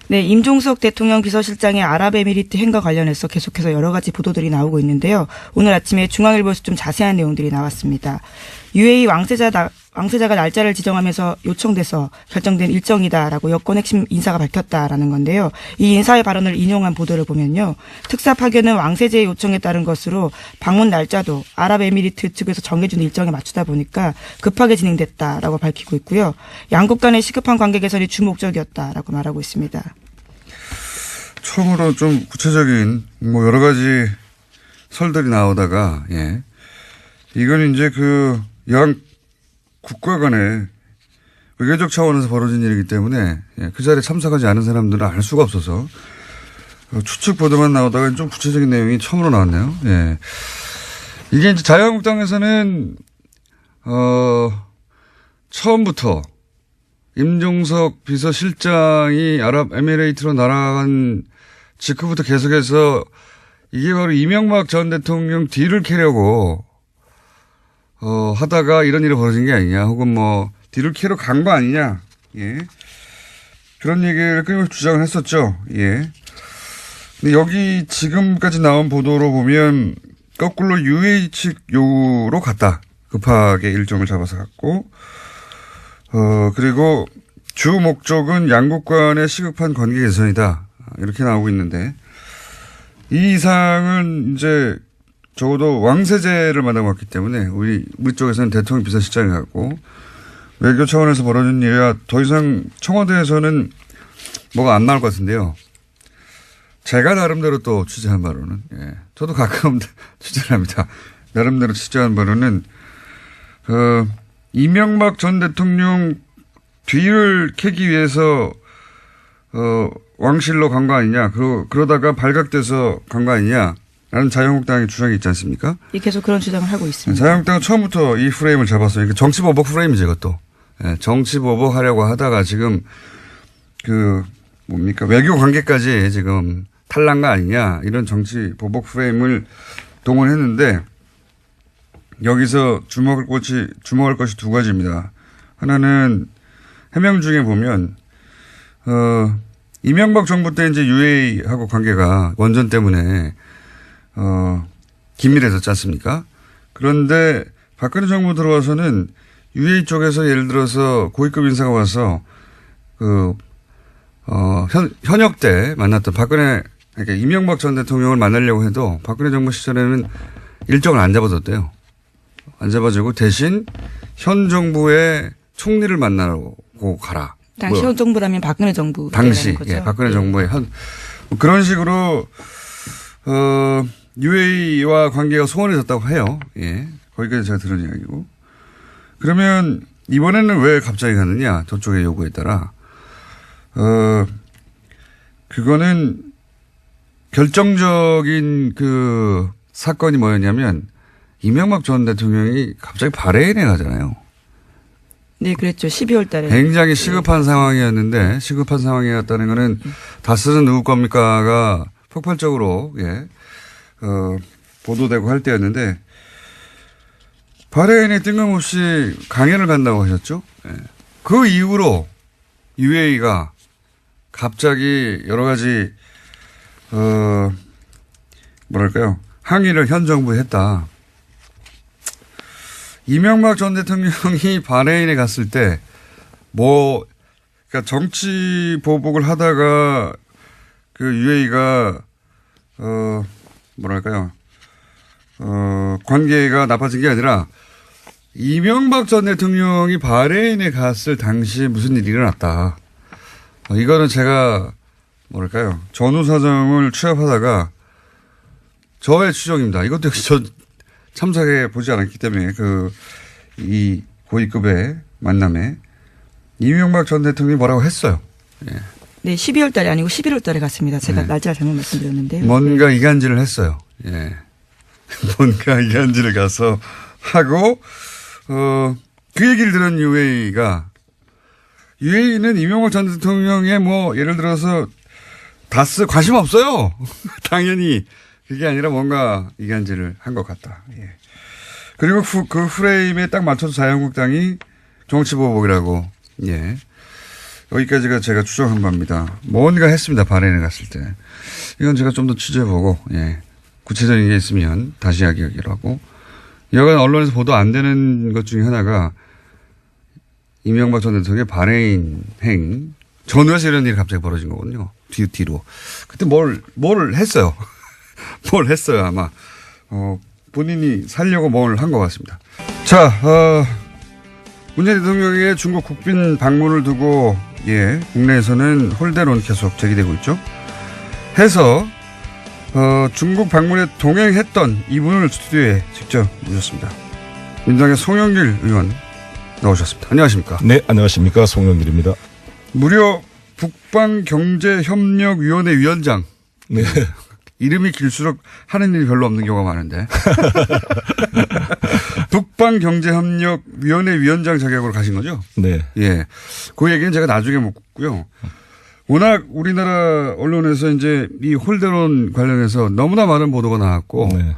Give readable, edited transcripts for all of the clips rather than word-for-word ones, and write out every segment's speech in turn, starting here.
네, 임종석 대통령 비서실장의 아랍에미리트 행과 관련해서 계속해서 여러 가지 보도들이 나오고 있는데요. 오늘 아침에 중앙일보에서 좀 자세한 내용들이 나왔습니다. UAE 왕세자가 날짜를 지정하면서 요청돼서 결정된 일정이다라고 여권 핵심 인사가 밝혔다라는 건데요. 이 인사의 발언을 인용한 보도를 보면요. 특사 파견은 왕세자의 요청에 따른 것으로 방문 날짜도 아랍에미리트 측에서 정해준 일정에 맞추다 보니까 급하게 진행됐다라고 밝히고 있고요. 양국 간의 시급한 관계 개선이 주 목적이었다라고 말하고 있습니다. 처음으로 좀 구체적인 뭐 여러 가지 설들이 나오다가 이건 이제 그 양 국가 간의 외교적 차원에서 벌어진 일이기 때문에 그 자리에 참석하지 않은 사람들은 알 수가 없어서 추측 보도만 나오다가 좀 구체적인 내용이 처음으로 나왔네요. 이게 이제 자유한국당에서는 처음부터 임종석 비서실장이 아랍에미레이트로 날아간 직후부터 계속해서 이게 바로 이명박 전 대통령 뒤를 캐려고 하다가 이런 일이 벌어진 게 아니냐, 혹은 뭐 뒤를 캐러 간 거 아니냐, 그런 얘기를 끊임없이 주장을 했었죠. 근데 여기 지금까지 나온 보도로 보면 거꾸로 UAE 측 요구로 갔다. 급하게 일정을 잡아서 갔고, 그리고 주 목적은 양국 간의 시급한 관계 개선이다. 이렇게 나오고 있는데, 이 이상은 이제 적어도 왕세제를 만나고 왔기 때문에 우리 쪽에서는 대통령 비서실장이 갔고, 외교 차원에서 벌어진 일이라 더 이상 청와대에서는 뭐가 안 나올 것 같은데요. 제가 나름대로 또 취재한 바로는, 저도 가끔 취재를 합니다. 나름대로 취재한 바로는, 이명박 전 대통령 뒤를 캐기 위해서, 왕실로 간 거 아니냐, 그러다가 발각돼서 간 거 아니냐, 라는 자유한국당의 주장이 있지 않습니까? 계속 그런 주장을 하고 있습니다. 자유한국당은 처음부터 이 프레임을 잡았어요. 정치보복 프레임이죠, 이것도. 정치보복 하려고 하다가 지금 외교 관계까지 지금 탈난 거 아니냐, 이런 정치보복 프레임을 동원했는데, 여기서 주목할 것이 두 가지입니다. 하나는 해명 중에 보면, 이명박 정부 때 이제 UAE하고 관계가 원전 때문에 긴밀해졌지 않습니까? 그런데 박근혜 정부 들어와서는 UAE 쪽에서 예를 들어서 고위급 인사가 와서 현역 때 만났던 그러니까 이명박 전 대통령을 만나려고 해도 박근혜 정부 시절에는 일정을 안 잡아줬대요. 안 잡아주고 대신 현 정부의 총리를 만나고 가라. 당시 현 정부라면 박근혜 정부. 당시, 박근혜 정부의 그런 식으로, UAE와 관계가 소원해졌다고 해요. 거기까지 제가 들은 이야기고. 그러면 이번에는 왜 갑자기 가느냐, 저쪽의 요구에 따라. 그거는 결정적인 사건이 뭐였냐면, 이명박 전 대통령이 갑자기 바레인에 가잖아요. 네, 그랬죠. 12월 달에. 굉장히 시급한 상황이었는데, 시급한 상황이었다는 거는 다스는 누구 겁니까가 폭발적으로, 보도되고 할 때였는데, 바레인에 뜬금없이 강연을 간다고 하셨죠. 그 이후로 UAE가 갑자기 여러 가지, 항의를 현 정부에 했다. 이명박 전 대통령이 바레인에 갔을 때, 그러니까 정치 보복을 하다가 UAE가, 관계가 나빠진 게 아니라, 이명박 전 대통령이 바레인에 갔을 당시에 무슨 일이 일어났다. 이거는 제가, 전후 사정을 취합하다가, 저의 추정입니다. 이것도 역시 참석해 보지 않았기 때문에 이 고위급의 만남에 이명박 전 대통령이 뭐라고 했어요. 네, 12월 달이 아니고 11월 달에 갔습니다. 제가 날짜를 잘못 말씀드렸는데요. 뭔가 이간질을 했어요. 뭔가 이간질을 가서 하고, 그 얘기를 들은 UAE는 이명박 전 대통령의 예를 들어서 다스 관심 없어요. 당연히. 그게 아니라 뭔가 이간질을 한 것 같다. 그리고 그 프레임에 딱 맞춰서 자유한국당이 정치보복이라고, 여기까지가 제가 추정한 바입니다. 뭔가 했습니다. 바레인에 갔을 때. 이건 제가 좀 더 취재해보고, 예. 구체적인 게 있으면 다시 이야기하기로 하고. 여간 언론에서 보도 안 되는 것 중에 하나가 이명박 전 대통령의 바레인 행. 전후에서 이런 일이 갑자기 벌어진 거거든요. 뒤로. 그때 뭘 했어요. 뭘 했어요, 아마. 본인이 살려고 뭘 한 것 같습니다. 자, 문재인 대통령의 중국 국빈 방문을 두고, 예, 국내에서는 홀대론 계속 제기되고 있죠. 해서, 중국 방문에 동행했던 이분을 스튜디오에 직접 모셨습니다. 민주당의 송영길 의원 나오셨습니다. 안녕하십니까? 네, 안녕하십니까. 송영길입니다. 무려 북방경제협력위원회 위원장. 네. 이름이 길수록 하는 일이 별로 없는 경우가 많은데. 북방경제협력위원회 위원장 자격으로 가신 거죠? 네. 예. 그 얘기는 제가 나중에 묻고요. 워낙 우리나라 언론에서 이제 이 홀대론 관련해서 너무나 많은 보도가 나왔고, 네.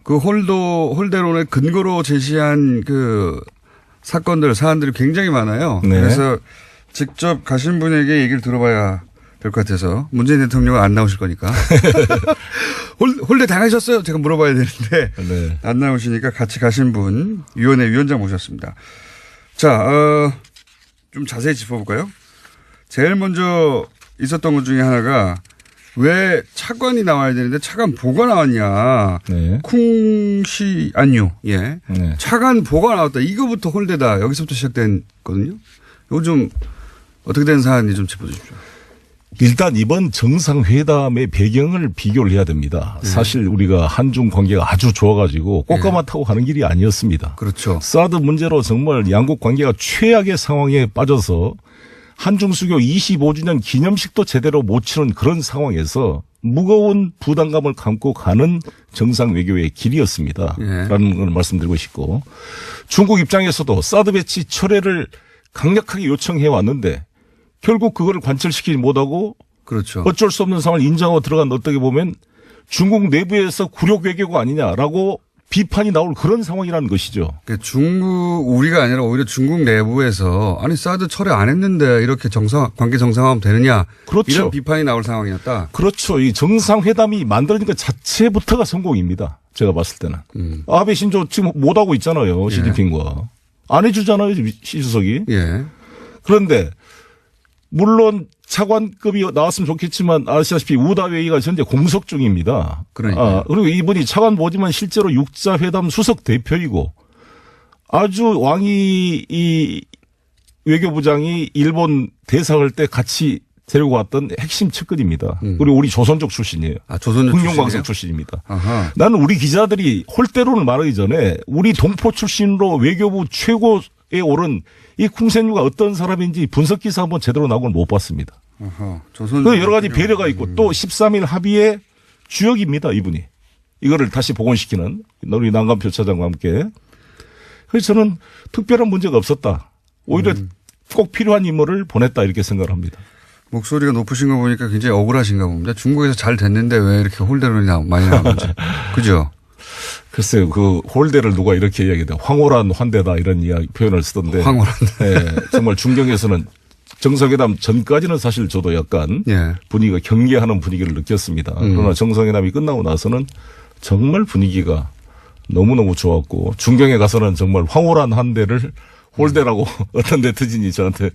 그 홀대론의 근거로 제시한 그 사건들, 사안들이 굉장히 많아요. 네. 그래서 직접 가신 분에게 얘기를 들어봐야 될 것 같아서 문재인 대통령은 안 나오실 거니까. 홀대 당하셨어요? 제가 물어봐야 되는데 네. 안 나오시니까 같이 가신 분 위원회 위원장 모셨습니다. 자, 좀 자세히 짚어볼까요? 제일 먼저 있었던 것 중에 하나가 왜 차관이 나와야 되는데 차관 보가 나왔냐. 네. 쿵시 안유. 예. 네. 차관 보가 나왔다. 이거부터 홀대다. 여기서부터 시작됐거든요. 이거 좀 어떻게 된 사안인지 좀 짚어주십시오. 일단 이번 정상회담의 배경을 비교를 해야 됩니다. 사실 우리가 한중 관계가 아주 좋아가지고 꽃가마 타고 가는 길이 아니었습니다. 그렇죠. 사드 문제로 정말 양국 관계가 최악의 상황에 빠져서 한중 수교 25주년 기념식도 제대로 못 치는 그런 상황에서 무거운 부담감을 감고 가는 정상 외교의 길이었습니다. 예. 라는 걸 말씀드리고 싶고, 중국 입장에서도 사드 배치 철회를 강력하게 요청해 왔는데 결국 그거를 관철시키지 못하고 그렇죠. 어쩔 수 없는 상황을 인정하고 들어간, 어떻게 보면 중국 내부에서 굴욕 외교가 아니냐라고 비판이 나올 그런 상황이라는 것이죠. 우리가 아니라 오히려 중국 내부에서 아니 사드 철회 안 했는데 이렇게 관계 정상화하면 되느냐. 그렇죠. 이런 비판이 나올 상황이었다. 그렇죠. 이 정상회담이 만들어진 것 자체부터가 성공입니다. 제가 봤을 때는. 아베 신조 지금 못하고 있잖아요. 시진핑과. 안 해주잖아요. 시 주석이. 예. 그런데 물론 차관급이 나왔으면 좋겠지만 아시다시피 우다웨이가 현재 공석 중입니다. 그러니까요. 그리고 이분이 차관 보지만 실제로 육자회담 수석 대표이고 아주 왕이 이 외교부장이 일본 대사할 때 같이 데리고 왔던 핵심 측근입니다. 그리고 우리 조선족 출신이에요. 조선족 흥룡광석 출신입니다. 아하. 나는 우리 기자들이 홀대론을 말하기 전에 우리 동포 출신으로 외교부 최고에 오른 이 쿵센유가 어떤 사람인지 분석 기사 한번 제대로 나온 걸 못 봤습니다. 그 여러 가지 배려가 있고 또 13일 합의의 주역입니다, 이분이. 이거를 다시 복원시키는 우리 난감표 차장과 함께. 그래서 저는 특별한 문제가 없었다. 오히려 꼭 필요한 인물을 보냈다 이렇게 생각을 합니다. 목소리가 높으신 거 보니까 굉장히 억울하신가 봅니다. 중국에서 잘 됐는데 왜 이렇게 홀대론이 많이 나오는지. 그죠? 글쎄요, 그 홀대를 누가 이렇게 이야기해요. 황홀한 환대다 이런 이야기 표현을 쓰던데. 황홀한. 네, 정말 중경에서는 정상회담 전까지는 사실 저도 약간 예. 분위기가 경계하는 분위기를 느꼈습니다. 그러나 정상회담이 끝나고 나서는 정말 분위기가 너무너무 좋았고 중경에 가서는 정말 황홀한 환대를 홀대라고 어떤 네티즌이 저한테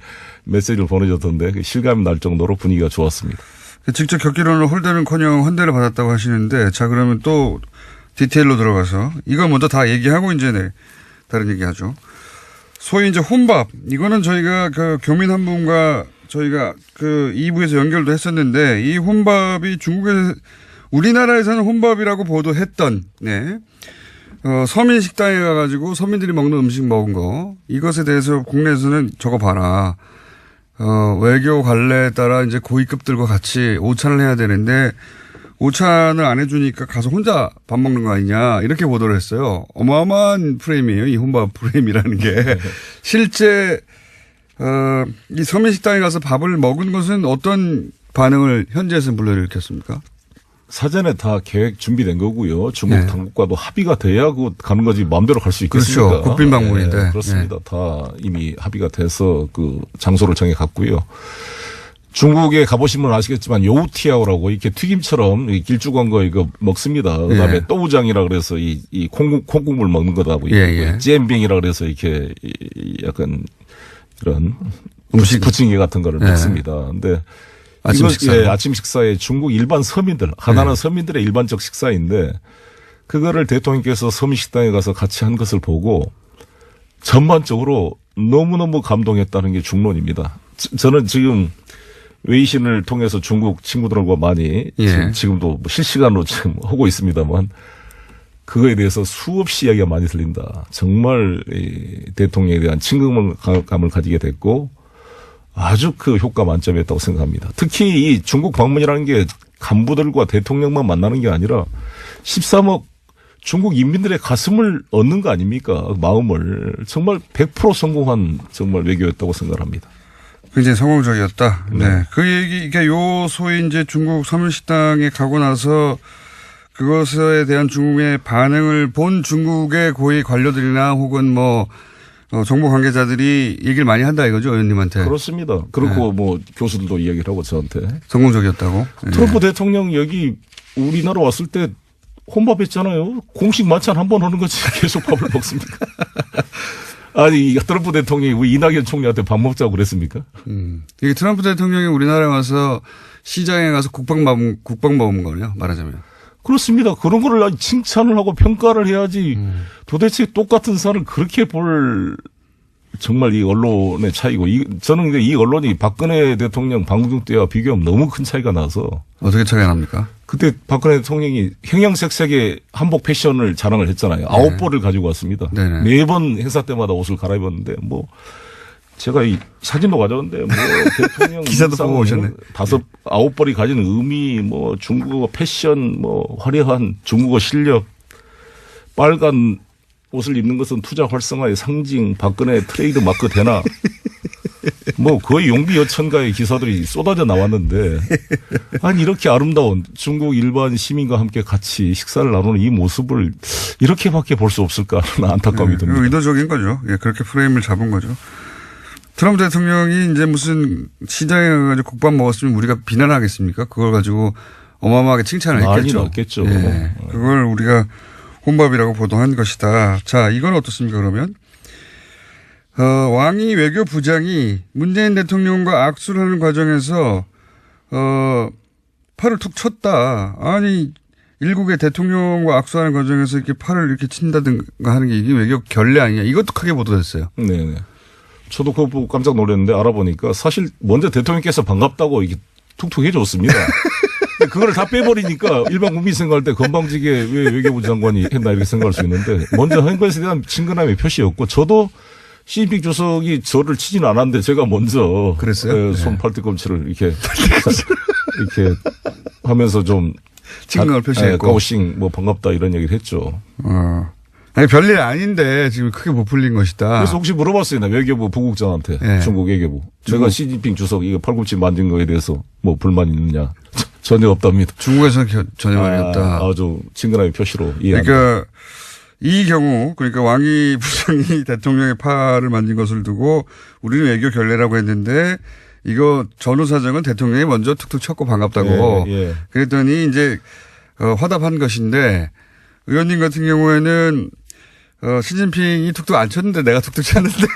메시지를 보내줬던데 실감이 날 정도로 분위기가 좋았습니다. 직접 겪기로는 홀대는커녕 환대를 받았다고 하시는데 자 그러면 또 디테일로 들어가서 이걸 먼저 다 얘기하고 이제 다른 얘기하죠. 소위 이제 혼밥 이거는 저희가 그 교민 한 분과 저희가 그 2부에서 연결도 했었는데 이 혼밥이 우리나라에서는 혼밥이라고 보도했던 서민 식당에 가가지고 서민들이 먹는 음식 먹은 거 이것에 대해서 국내에서는 저거 봐라. 외교 관례에 따라 이제 고위급들과 같이 오찬을 해야 되는데 오찬을 안 해주니까 가서 혼자 밥 먹는 거 아니냐 이렇게 보도를 했어요. 어마어마한 프레임이에요. 이 혼밥 프레임이라는 게. 실제 이 서민식당에 가서 밥을 먹은 것은 어떤 반응을 현지에서는 불러일으켰습니까? 사전에 다 계획 준비된 거고요. 중국 네. 당국과도 합의가 돼야 그 가는 거지 마음대로 갈 수 있겠습니까? 그렇죠. 국빈 방문인데. 네, 그렇습니다. 다 이미 합의가 돼서 그 장소를 정해 갔고요. 중국에 가보시면 아시겠지만 요우티아오라고 이렇게 튀김처럼 길쭉한 거 이거 먹습니다. 그다음에 예. 또우장이라 그래서 이 콩국물 먹는 거다고. 예. 잼빙이라 그래서 이렇게 약간 이런 음식. 부침개 같은 거를 예. 먹습니다. 근데 아침 이거, 식사. 예, 아침 식사에 중국 일반 서민들 하나는 서민들의 일반적 식사인데 그거를 대통령께서 서민식당에 가서 같이 한 것을 보고 전반적으로 너무너무 감동했다는 게 중론입니다. 저는 지금 웨이신을 통해서 중국 친구들과 많이 예. 지금도 뭐 실시간으로 지금 하고 있습니다만 그거에 대해서 수없이 이야기가 많이 들린다. 정말 이 대통령에 대한 친근감을 가지게 됐고 아주 그 효과 만점이었다고 생각합니다. 특히 이 중국 방문이라는 게 간부들과 대통령만 만나는 게 아니라 13억 중국 인민들의 가슴을 얻는 거 아닙니까? 마음을. 정말 100% 성공한 정말 외교였다고 생각합니다. 굉장히 성공적이었다. 네. 그 얘기, 그러니까 요 소위 이제 중국 서민식당에 가고 나서 그것에 대한 중국의 반응을 본 중국의 고위 관료들이나 혹은 뭐 정보 관계자들이 얘기를 많이 한다 이거죠, 의원님한테. 그렇습니다. 그렇고 뭐 교수들도 이야기를 하고 저한테. 성공적이었다고. 트럼프 대통령 여기 우리나라 왔을 때 혼밥했잖아요. 공식 만찬 한 번 하는 거지 계속 밥을 먹습니까? 아니 트럼프 대통령이 왜 이낙연 총리한테 밥 먹자고 그랬습니까? 이게 트럼프 대통령이 우리나라에 와서 시장에 가서 국밥 먹은 거네요, 말하자면. 그렇습니다. 그런 거를 칭찬을 하고 평가를 해야지 도대체 똑같은 사람을 그렇게 볼 정말 이 언론의 차이고 저는 근데 이 언론이 박근혜 대통령 방중 때와 비교하면 너무 큰 차이가 나서 어떻게 차이가 납니까? 그때 박근혜 대통령이 형형색색의 한복 패션을 자랑을 했잖아요. 9벌을 가지고 왔습니다. 네네. 매번 행사 때마다 옷을 갈아입었는데 뭐 제가 이 사진도 가져왔는데 뭐 대통령 기사도 보고 오셨네. 9벌이 가진 의미 뭐 중국어 패션 뭐 화려한 중국어 실력 빨간 옷을 입는 것은 투자 활성화의 상징 박근혜 트레이드 마크 되나 뭐 거의 용비어천가의 기사들이 쏟아져 나왔는데 아니 이렇게 아름다운 중국 일반 시민과 함께 같이 식사를 나누는 이 모습을 이렇게밖에 볼 수 없을까 하는 안타까움이 듭니다. 의도적인 거죠. 예, 그렇게 프레임을 잡은 거죠. 트럼프 대통령이 이제 무슨 시장에 가가지고 국밥 먹었으면 우리가 비난하겠습니까? 그걸 가지고 어마어마하게 칭찬을 했겠죠. 났겠죠. 예, 그걸 우리가 혼밥이라고 보도한 것이다. 자, 이건 어떻습니까, 그러면? 왕이 외교부장이 문재인 대통령과 악수를 하는 과정에서, 팔을 툭 쳤다. 아니, 일국의 대통령과 악수하는 과정에서 이렇게 팔을 이렇게 친다든가 하는 게 이게 외교 결례 아니냐. 이것도 크게 보도됐어요. 네네. 저도 그거 보고 깜짝 놀랐는데 알아보니까 사실 먼저 대통령께서 반갑다고 이게 툭툭 해줬습니다. 근데 그걸 다 빼버리니까 일반 국민이 생각할 때 건방지게 왜 외교부 장관이 했나 이렇게 생각할 수 있는데 먼저 한 것에 대한 친근함의 표시였고 저도 시진핑 주석이 저를 치지는 않았는데 제가 먼저 그랬어요? 손 팔뚝꿈치를 이렇게 하면서 좀 친근함을 표시했고. 가오싱 뭐 반갑다 이런 얘기를 했죠. 아니, 별일 아닌데 지금 크게 부풀린 것이다. 그래서 혹시 물어봤어요. 나 외교부 부국장한테. 네. 중국 외교부. 제가 시진핑 주석 이거 팔꿈치 만든 거에 대해서 뭐 불만이 있느냐. 전혀 없답니다. 중국에서는 전혀 말이 없다. 아주 친근함의 표시로 이해합니다. 그러니까 이 경우 그러니까 왕이 부장이 대통령의 팔을 만진 것을 두고 우리는 외교 결례라고 했는데 이거 전후 사정은 대통령이 먼저 툭툭 쳤고 반갑다고 예. 그랬더니 이제 화답한 것인데 의원님 같은 경우에는 시진핑이 툭툭 안 쳤는데 내가 툭툭 쳤는데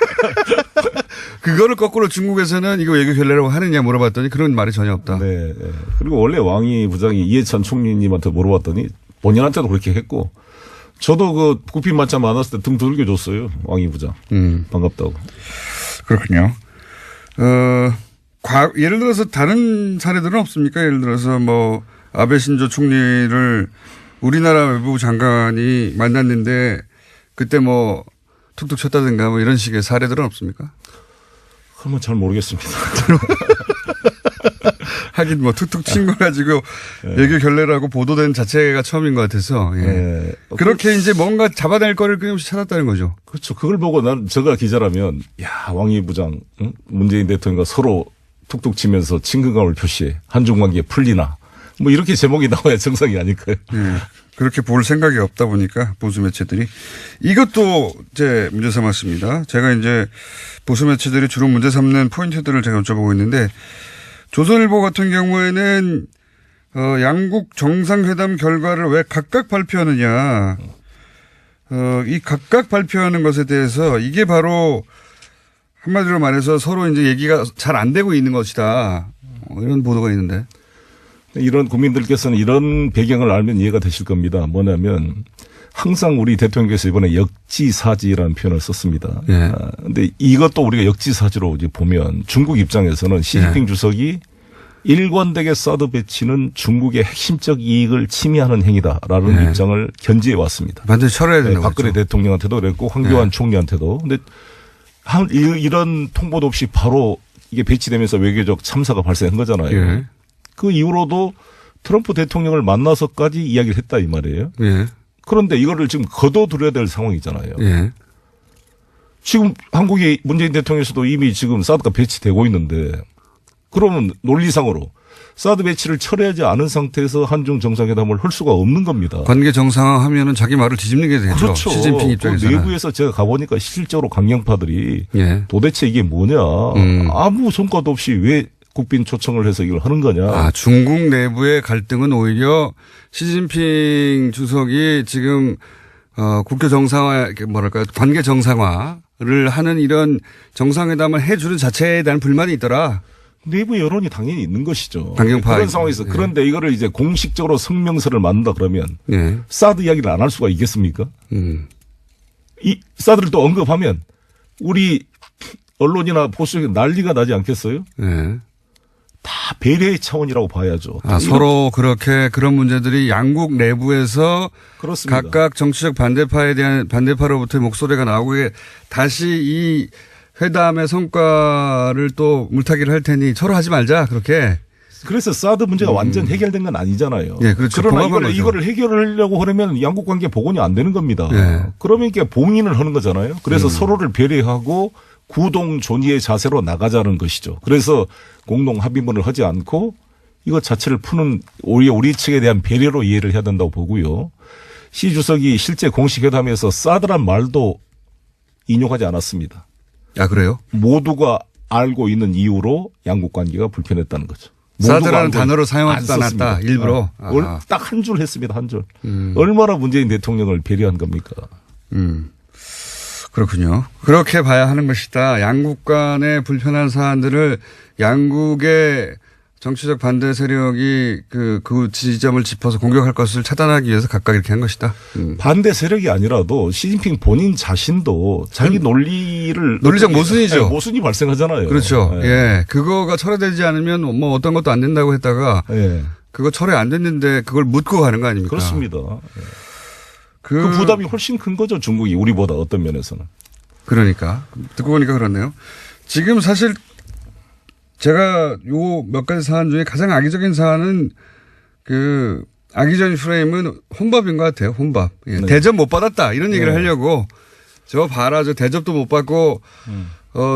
그거를 거꾸로 중국에서는 이거 외교 결례라고 하느냐 물어봤더니 그런 말이 전혀 없다. 네. 그리고 원래 왕이 부장이 이해찬 총리님한테 물어봤더니 본인한테도 그렇게 했고 저도 그 국빈 만찬 많았을 때 등 두들겨 줬어요. 왕이 부장. 반갑다고. 그렇군요. 예를 들어서 다른 사례들은 없습니까? 예를 들어서 뭐 아베 신조 총리를 우리나라 외무부 장관이 만났는데 그때 뭐 툭툭 쳤다든가 뭐 이런 식의 사례들은 없습니까? 그러면 잘 모르겠습니다. 하긴 뭐 툭툭 친 거 가지고 외교 결례라고 보도된 자체가 처음인 것 같아서. 예. 그렇게 이제 뭔가 잡아낼 거를 끊임없이 찾았다는 거죠. 그렇죠. 그걸 보고 제가 기자라면 야 왕이 부장 문재인 대통령과 서로 툭툭 치면서 친근감을 표시해 한중 관계 풀리나 뭐 이렇게 제목이 나와야 정상이 아닐까요? 예. 그렇게 볼 생각이 없다 보니까 보수 매체들이 이것도 이제 문제 삼았습니다. 제가 이제 보수 매체들이 주로 문제 삼는 포인트들을 제가 여쭤보고 있는데 조선일보 같은 경우에는 양국 정상회담 결과를 왜 각각 발표하느냐. 이 각각 발표하는 것에 대해서 이게 바로 한마디로 말해서 서로 이제 얘기가 잘 안 되고 있는 것이다. 이런 보도가 있는데. 이런 국민들께서는 이런 배경을 알면 이해가 되실 겁니다. 뭐냐면 항상 우리 대통령께서 이번에 역지사지라는 표현을 썼습니다. 그런데 이것도 우리가 역지사지로 이제 보면 중국 입장에서는 시진핑 주석이 일관되게 사드 배치는 중국의 핵심적 이익을 침해하는 행위다라는 입장을 견지해 왔습니다. 반드시 철회해야 된다고 박근혜 대통령한테도 그랬고 황교안 총리한테도. 근데 이런 통보도 없이 바로 이게 배치되면서 외교적 참사가 발생한 거잖아요. 그 이후로도 트럼프 대통령을 만나서까지 이야기를 했다 이 말이에요. 그런데 이거를 지금 거둬들여야 될 상황이잖아요. 지금 한국의 문재인 대통령에서도 이미 지금 사드가 배치되고 있는데 그러면 논리상으로 사드 배치를 철회하지 않은 상태에서 한중 정상회담을 할 수가 없는 겁니다. 관계 정상화하면은 자기 말을 뒤집는 게 되죠. 그렇죠. 시진핑 입장에서는. 내부에서 제가 가보니까 실질적으로 강경파들이 도대체 이게 뭐냐. 아무 성과도 없이 왜 국빈 초청을 해서 이걸 하는 거냐. 중국 내부의 갈등은 오히려 시진핑 주석이 지금 국교 정상화, 뭐랄까요, 관계 정상화를 하는 이런 정상회담을 해주는 자체에 대한 불만이 있더라. 내부 여론이 당연히 있는 것이죠. 강경파. 그런 상황에서. 그런데 이거를 이제 공식적으로 성명서를 만든다 그러면 사드 이야기를 안 할 수가 있겠습니까? 이 사드를 또 언급하면 우리 언론이나 보수에 난리가 나지 않겠어요? 다 배려의 차원이라고 봐야죠. 서로 그렇게 그런 문제들이 양국 내부에서 그렇습니다. 각각 정치적 반대파에 대한 반대파로부터의 목소리가 나오고 다시 이 회담의 성과를 또 물타기를 할 테니 서로 하지 말자 그렇게. 그래서 사드 문제가 완전 해결된 건 아니잖아요. 그렇죠. 그러나 이거를 해결하려고 하려면 양국 관계 복원이 안 되는 겁니다. 그러면 이게 봉인을 하는 거잖아요. 그래서 서로를 배려하고 구동 존의의 자세로 나가자는 것이죠. 그래서 공동 합의문을 하지 않고 이것 자체를 푸는 오히려 우리 측에 대한 배려로 이해를 해야 된다고 보고요. 시 주석이 실제 공식 회담에서 사드란 말도 인용하지 않았습니다. 그래요? 모두가 알고 있는 이유로 양국 관계가 불편했다는 거죠. 사드라는 단어를 사용하지 않았다. 일부러. 딱 한 줄 했습니다. 한 줄. 얼마나 문재인 대통령을 배려한 겁니까? 그렇군요. 그렇게 봐야 하는 것이다. 양국 간의 불편한 사안들을 양국의 정치적 반대 세력이 그 지점을 짚어서 공격할 것을 차단하기 위해서 각각 이렇게 한 것이다. 반대 세력이 아니라도 시진핑 본인 자신도 자기 논리적 모순이죠. 모순이 발생하잖아요. 그렇죠. 그거가 철회되지 않으면 뭐 어떤 것도 안 된다고 했다가 그거 철회 안 됐는데 그걸 묻고 가는 거 아닙니까? 그렇습니다. 그 부담이 훨씬 큰 거죠. 중국이 우리보다 어떤 면에서는. 그러니까. 듣고 보니까 그렇네요. 지금 사실 제가 요 몇 가지 사안 중에 가장 악의적인 사안은 악의적인 프레임은 혼밥인 것 같아요. 혼밥. 대접 못 받았다. 이런 얘기를 하려고 저 봐라. 저 대접도 못 받고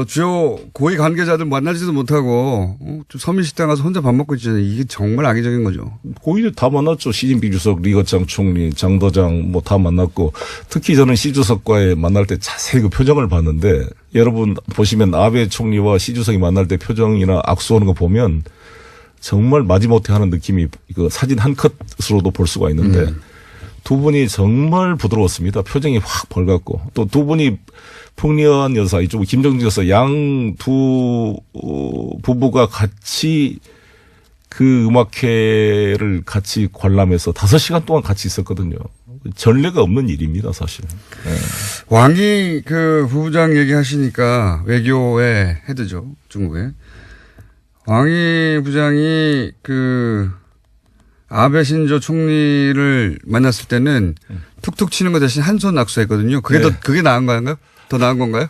주요 고위 관계자들 만나지도 못하고 서민식당 가서 혼자 밥 먹고 있잖아요. 이게 정말 악의적인 거죠. 고위들 다 만났죠. 시진핑 주석, 리거창 총리, 장 도장 뭐 다 만났고 특히 저는 시 주석과의 만날 때 자세히 그 표정을 봤는데 여러분 보시면 아베 총리와 시 주석이 만날 때 표정이나 악수하는 거 보면 정말 마지못해 하는 느낌이 그 사진 한 컷으로도 볼 수가 있는데 두 분이 정말 부드러웠습니다. 표정이 확 밝았고 또 두 분이 풍리한 여사 이쪽 김정진 여사 양 두 부부가 같이 그 음악회를 같이 관람해서 5시간 동안 같이 있었거든요. 전례가 없는 일입니다, 사실. 왕이 부부장 얘기하시니까 외교의 헤드죠, 중국에. 왕이 부장이 아베 신조 총리를 만났을 때는 툭툭 치는 거 대신 한 손 악수했거든요. 그게 나은 건가요? 더 나은 건가요?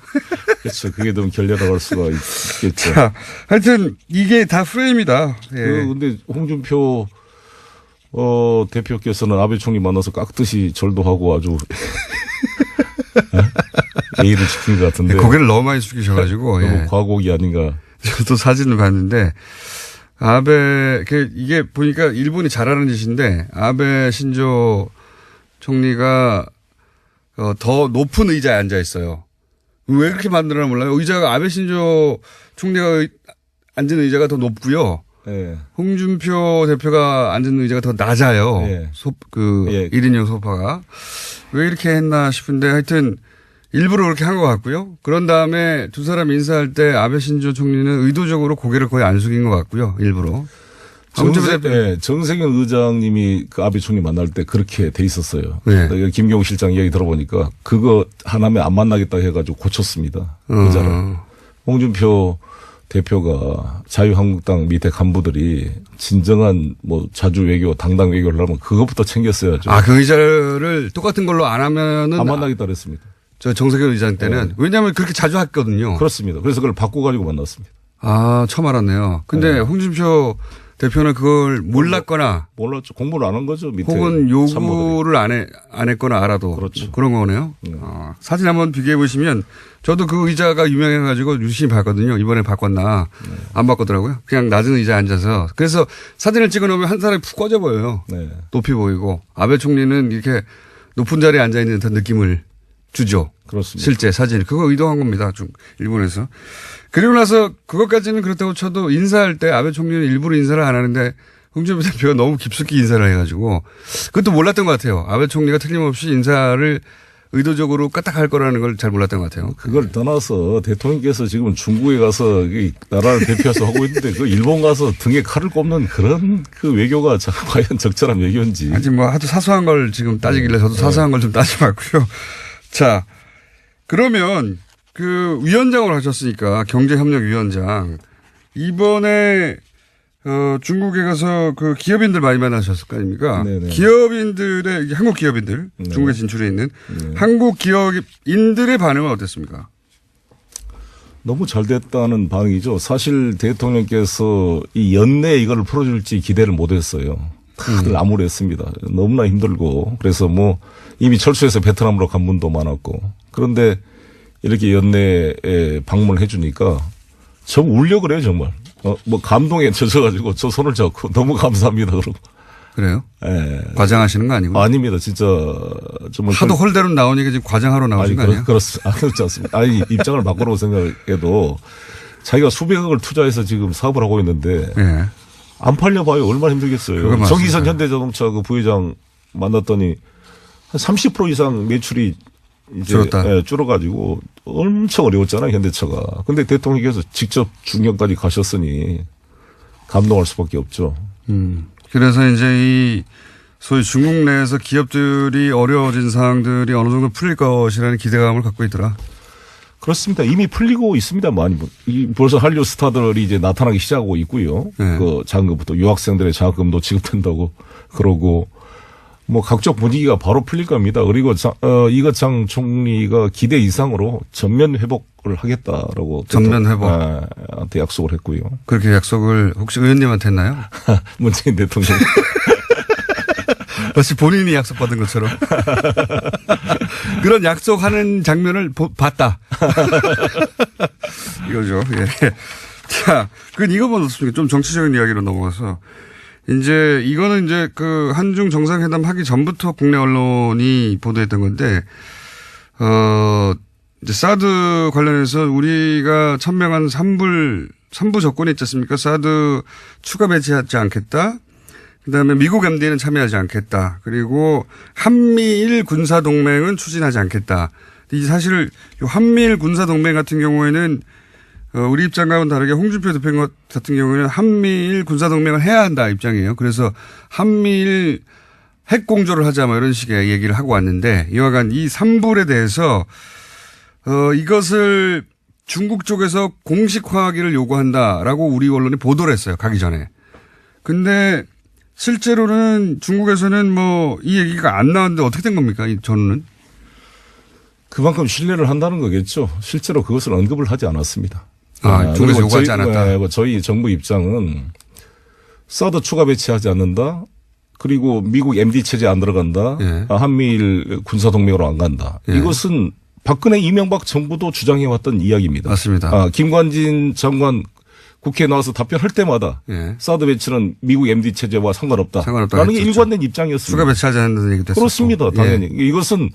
그렇죠. 그게 좀 결려나갈 수가 있겠죠. 자, 하여튼 이게 다 프레임이다. 근데 홍준표 대표께서는 아베 총리 만나서 깍듯이 절도 하고 아주 예의를 지킨 것 같은데. 고개를 너무 많이 숙이셔가지고. 너무 과곡이 아닌가. 저도 사진을 봤는데 아베, 이게 보니까 일본이 잘하는 짓인데, 아베 신조 총리가 더 높은 의자에 앉아 있어요. 왜 그렇게 만들었나 몰라요. 의자가 아베 신조 총리가 앉은 의자가 더 높고요. 예. 홍준표 대표가 앉은 의자가 더 낮아요. 예. 1인용 소파가. 왜 이렇게 했나 싶은데 하여튼 일부러 그렇게 한 것 같고요. 그런 다음에 두 사람 인사할 때 아베 신조 총리는 의도적으로 고개를 거의 안 숙인 것 같고요. 일부러. 정세균 의장님이 그 아베 총리 만날 때 그렇게 돼 있었어요. 네. 김경호 실장 이야기 들어보니까 그거 하나면 안 만나겠다 해가지고 고쳤습니다. 의자를. 홍준표 대표가 자유한국당 밑에 간부들이 진정한 뭐 자주 외교, 당당 외교를 하면 그것부터 챙겼어야죠. 아, 그 의자를 똑같은 걸로 안 하면은. 안 만나겠다 그랬습니다. 저 정세균 의장 때는. 네. 왜냐하면 그렇게 자주 했거든요. 그렇습니다. 그래서 그걸 바꿔가지고 만났습니다. 아, 처음 알았네요. 근데 네. 홍준표 대표는 그걸 몰랐거나. 몰랐죠. 공부를 안 한 거죠. 밑에 혹은 요구를 참모들이. 안 했거나 알아도. 그렇죠. 그런 거네요. 네. 사진 한번 비교해 보시면 저도 그 의자가 유명해가지고 유심히 봤거든요. 이번에 바꿨나. 네. 안 바꿨더라고요. 그냥 낮은 의자에 앉아서. 그래서 사진을 찍어 놓으면 한 사람이 푹 꺼져 보여요. 네. 높이 보이고. 아베 총리는 이렇게 높은 자리에 앉아 있는 듯한 느낌을 주죠. 그렇습니다. 실제 사진. 그거 의도한 겁니다. 일본에서. 그리고 나서 그것까지는 그렇다고 쳐도 인사할 때 아베 총리는 일부러 인사를 안 하는데 홍준표 대표가 너무 깊숙이 인사를 해가지고 그것도 몰랐던 것 같아요. 아베 총리가 틀림없이 인사를 의도적으로 까딱할 거라는 걸 잘 몰랐던 것 같아요. 그걸 떠나서 대통령께서 지금 중국에 가서 이 나라를 대표해서 하고 있는데 그 일본 가서 등에 칼을 꼽는 그런 그 외교가 과연 적절한 외교인지. 아직 뭐 하도 사소한 걸 지금 따지길래 저도 사소한 걸 좀 따져봤고요. 자, 그러면 그 위원장으로 하셨으니까 경제협력위원장 이번에 중국에 가서 그 기업인들 많이 만나셨을 거 아닙니까? 네네. 기업인들의 한국 기업인들 네. 중국에 진출해 있는 네. 한국 기업인들의 반응은 어땠습니까? 너무 잘 됐다는 반응이죠. 사실 대통령께서 이 연내에 이걸 풀어줄지 기대를 못했어요. 다들 암울했습니다. 너무나 힘들고 그래서 뭐 이미 철수해서 베트남으로 간 분도 많았고 그런데 이렇게 연내에 방문을 해주니까 정 울려 그래요 정말. 뭐 감동에 젖어가지고 저 손을 잡고 너무 감사합니다 그러고. 그래요? 예. 과장하시는 거 아니고? 아닙니다. 진짜 정말 하도 홀대로 나오니까 지금 과장하러 나오신 거 아니에요? 그렇지 않습니다. 아니 입장을 바꾸라고 생각해도 자기가 수백억을 투자해서 지금 사업을 하고 있는데 예. 안 팔려봐요. 얼마나 힘들겠어요. 정기선 현대자동차 그 부회장 만났더니 한 30% 이상 매출이 이제 줄어가지고 엄청 어려웠잖아요. 현대차가. 근데 대통령께서 직접 중경까지 가셨으니 감동할 수밖에 없죠. 그래서 이제 이 소위 중국 내에서 기업들이 어려워진 상황들이 어느 정도 풀릴 것이라는 기대감을 갖고 있더라. 그렇습니다. 이미 풀리고 있습니다. 많이. 벌써 한류 스타들이 이제 나타나기 시작하고 있고요. 네. 그 장학금부터 유학생들의 장학금도 지급된다고 그러고 뭐 각종 분위기가 바로 풀릴 겁니다. 그리고 이거창 총리가 기대 이상으로 전면 회복을 하겠다라고 전면 회복 한테 약속을 했고요. 그렇게 약속을 혹시 의원님한테 했나요? 문재인 대통령. 마치 본인이 약속받은 것처럼. 그런 약속하는 장면을 봤다. 이거죠. 예. 자, 그건 이거만 없습니까? 좀 정치적인 이야기로 넘어가서. 이제 이거는 이제 그 한중 정상회담 하기 전부터 국내 언론이 보도했던 건데, 이제 사드 관련해서 우리가 천명한 3부 조건이 있지 않습니까? 사드 추가 배치하지 않겠다. 그다음에 미국 MD는 참여하지 않겠다. 그리고 한미일 군사동맹은 추진하지 않겠다. 이 사실 한미일 군사동맹 같은 경우에는 우리 입장과는 다르게 홍준표 대표 같은 경우에는 한미일 군사동맹을 해야 한다 입장이에요. 그래서 한미일 핵공조를 하자 뭐 이런 식의 얘기를 하고 왔는데 이와간 이 3불에 대해서 이것을 중국 쪽에서 공식화하기를 요구한다라고 우리 언론이 보도를 했어요. 가기 전에. 근데 실제로는 중국에서는 뭐 이 얘기가 안 나왔는데 어떻게 된 겁니까? 이 전후는? 그만큼 신뢰를 한다는 거겠죠. 실제로 그것을 언급을 하지 않았습니다. 중국에서 요구하지 않았다. 저희 정부 입장은 사드 추가 배치하지 않는다. 그리고 미국 MD 체제 안 들어간다. 예. 한미일 군사동맹으로 안 간다. 예. 이것은 박근혜 이명박 정부도 주장해왔던 이야기입니다. 맞습니다. 김관진 장관 국회에 나와서 답변할 때마다 예. 사드 배치는 미국 MD 체제와 상관없다라는 상관없다고 게 했었죠. 일관된 입장이었습니다. 추가 배치하지 않는다는 얘기도 했었고. 그렇습니다. 당연히. 예. 이것은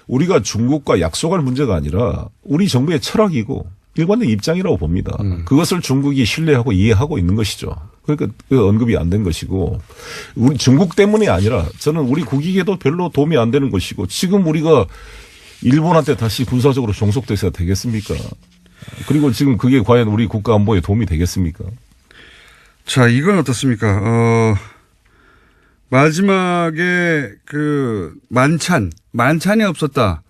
우리가 중국과 약속할 문제가 아니라 우리 정부의 철학이고 일관된 입장이라고 봅니다. 그것을 중국이 신뢰하고 이해하고 있는 것이죠. 그러니까 그 언급이 안 된 것이고 우리 중국 때문이 아니라 저는 우리 국익에도 별로 도움이 안 되는 것이고 지금 우리가 일본한테 다시 군사적으로 종속돼서 되겠습니까? 그리고 지금 그게 과연 우리 국가 안보에 도움이 되겠습니까? 자, 이건 어떻습니까? 마지막에 그 만찬이 없었다.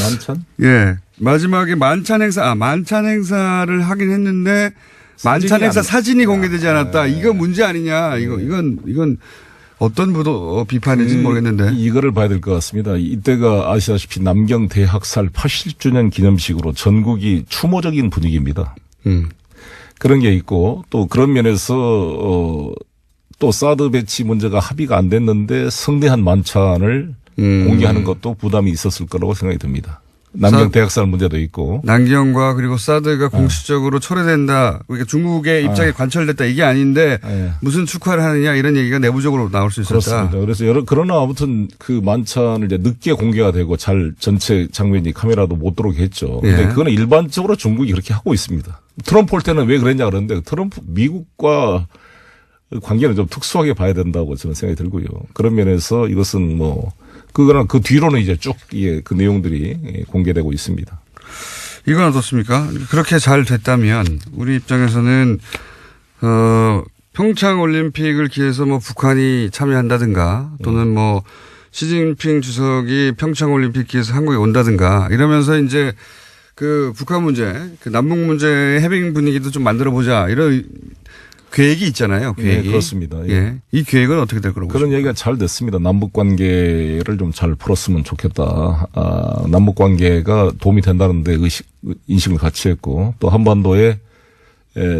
만찬? 예. 마지막에 만찬 행사를 하긴 했는데 만찬 행사 사진이 공개되지 않았다. 이거 문제 아니냐. 이건 어떤 비판인지 모르겠는데. 이거를 봐야 될 것 같습니다. 이때가 아시다시피 남경 대학살 80주년 기념식으로 전국이 추모적인 분위기입니다. 그런 게 있고 또 그런 면에서 또 사드 배치 문제가 합의가 안 됐는데 성대한 만찬을 공개하는 것도 부담이 있었을 거라고 생각이 듭니다. 남경 대학살 문제도 있고. 남경과 그리고 사드가 공식적으로 철회된다. 그러니까 중국의 입장에 관철됐다. 이게 아닌데 무슨 축하를 하느냐 이런 얘기가 내부적으로 나올 수 있었다. 그렇습니다. 그래서 그러나 아무튼 그 만찬을 이제 늦게 공개가 되고 잘 전체 장면이 카메라도 못 들어오게 했죠. 근데 그거는 일반적으로 중국이 그렇게 하고 있습니다. 트럼프 올 때는 왜 그랬냐 그러는데 트럼프 미국과 관계는 좀 특수하게 봐야 된다고 저는 생각이 들고요. 그런 면에서 이것은 뭐 그거랑 그 뒤로는 이제 쭉 그 내용들이 공개되고 있습니다. 이건 어떻습니까? 그렇게 잘 됐다면 우리 입장에서는 평창 올림픽을 기해서 뭐 북한이 참여한다든가 또는 뭐 시진핑 주석이 평창 올림픽 기해서 한국에 온다든가 이러면서 이제 그 북한 문제, 그 남북 문제의 해빙 분위기도 좀 만들어 보자 이런 계획이 있잖아요. 계획이. 네, 그렇습니다. 예. 예. 이 계획은 어떻게 될 거라고 그런 보십니까? 얘기가 잘 됐습니다. 남북 관계를 좀 잘 풀었으면 좋겠다. 남북 관계가 도움이 된다는데 인식을 같이 했고 또 한반도에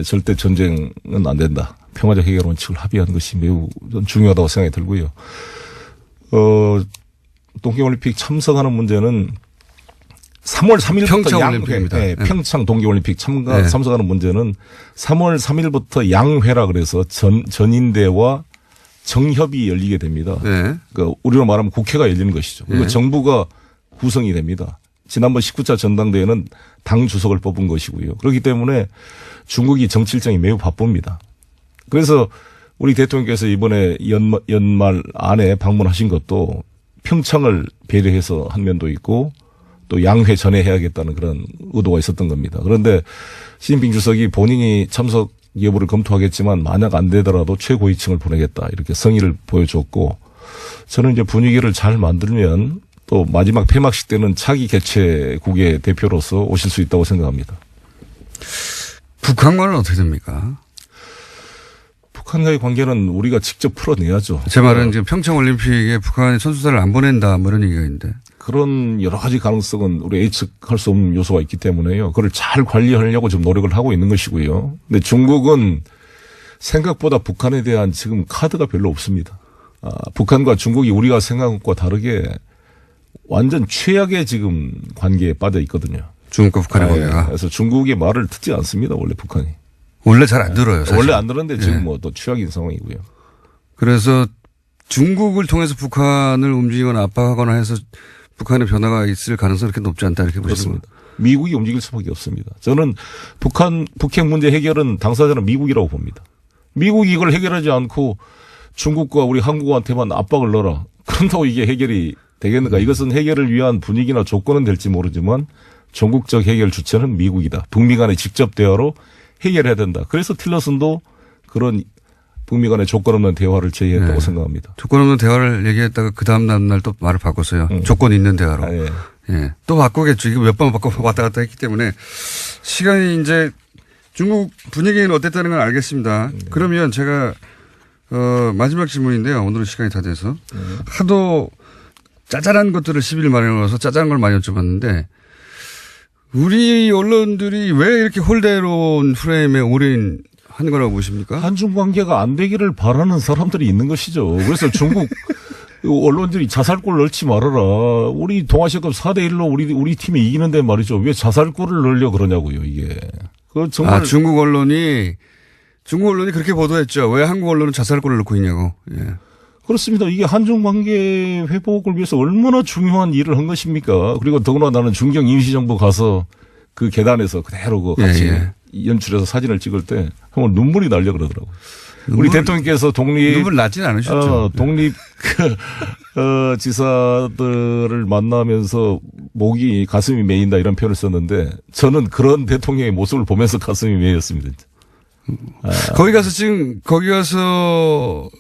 절대 전쟁은 안 된다. 평화적 해결 원칙을 합의하는 것이 매우 중요하다고 생각이 들고요. 동계올림픽 참석하는 문제는 3월 3일부터 평창올림픽입니다. 평창 동계올림픽 참석하는 문제는 3월 3일부터 양회라 그래서 전인대와 정협이 열리게 됩니다. 네. 그러니까 우리로 말하면 국회가 열리는 것이죠. 그리고 정부가 구성이 됩니다. 지난번 19차 전당대회는 당 주석을 뽑은 것이고요. 그렇기 때문에 중국이 정치 일정이 매우 바쁩니다. 그래서 우리 대통령께서 이번에 연말 안에 방문하신 것도 평창을 배려해서 한 면도 있고 또 양회 전에 해야겠다는 그런 의도가 있었던 겁니다. 그런데 시진핑 주석이 본인이 참석 여부를 검토하겠지만 만약 안 되더라도 최고위층을 보내겠다 이렇게 성의를 보여줬고 저는 이제 분위기를 잘 만들면 또 마지막 폐막식 때는 차기 개최국의 대표로서 오실 수 있다고 생각합니다. 북한과는 어떻게 됩니까? 북한과의 관계는 우리가 직접 풀어내야죠. 제 말은 지금 평창 올림픽에 북한이 선수단을 안 보낸다 뭐 이런 얘기가 있는데. 그런 여러 가지 가능성은 우리 예측할 수 없는 요소가 있기 때문에요. 그걸 잘 관리하려고 지금 노력을 하고 있는 것이고요. 근데 중국은 생각보다 북한에 대한 지금 카드가 별로 없습니다. 북한과 중국이 우리가 생각한 것과 다르게 완전 최악의 지금 관계에 빠져 있거든요. 중국과 북한의 관계가. 그래서 중국의 말을 듣지 않습니다. 원래 북한이. 원래 잘 안 들어요. 사실. 원래 안 들었는데 지금 뭐 또 최악인 상황이고요. 그래서 중국을 통해서 북한을 움직이거나 압박하거나 해서 북한의 변화가 있을 가능성이 그렇게 높지 않다 이렇게 보시면. 그렇습니다. 미국이 움직일 수밖에 없습니다. 저는 북핵 문제 해결은 당사자는 미국이라고 봅니다. 미국이 이걸 해결하지 않고 중국과 우리 한국한테만 압박을 넣어라. 그런다고 이게 해결이 되겠는가. 이것은 해결을 위한 분위기나 조건은 될지 모르지만 전국적 해결 주체는 미국이다. 북미 간의 직접 대화로 해결해야 된다. 그래서 틸러슨도 그런 북미 간의 조건 없는 대화를 제의했다고 생각합니다. 조건 없는 대화를 얘기했다가 그 다음 날 또 말을 바꿨어요. 조건 있는 대화로. 예. 또 바꾸겠죠. 이거 몇 번 바꿔 왔다 갔다 했기 때문에 시간이 이제 중국 분위기는 어땠다는 건 알겠습니다. 그러면 제가 마지막 질문인데요. 오늘은 시간이 다 돼서 하도 짜잘한 것들을 10일 만에 넣어서 짜잘한 걸 많이 여쭤봤는데 우리 언론들이 왜 이렇게 홀대로운 프레임에 올인하는 거라고 보십니까? 한중 관계가 안 되기를 바라는 사람들이 있는 것이죠. 그래서 중국 언론들이 자살골 넣지 말아라. 우리 동아시아컵 4대1로 우리 팀이 이기는데 말이죠. 왜 자살골을 넣으려 그러냐고요, 이게. 그 정말. 중국 언론이 그렇게 보도했죠. 왜 한국 언론은 자살골을 넣고 있냐고. 예. 그렇습니다. 이게 한중 관계 회복을 위해서 얼마나 중요한 일을 한 것입니까? 그리고 더구나 나는 중경 임시정부 가서 그 계단에서 그대로 그 같이 연출해서 사진을 찍을 때 정말 눈물이 나려 그러더라고요. 우리 대통령께서 눈물 나진 않으셨죠. 독립 지사들을 만나면서 목이 가슴이 메인다 이런 표현을 썼는데 저는 그런 대통령의 모습을 보면서 가슴이 메였습니다. 거기 가서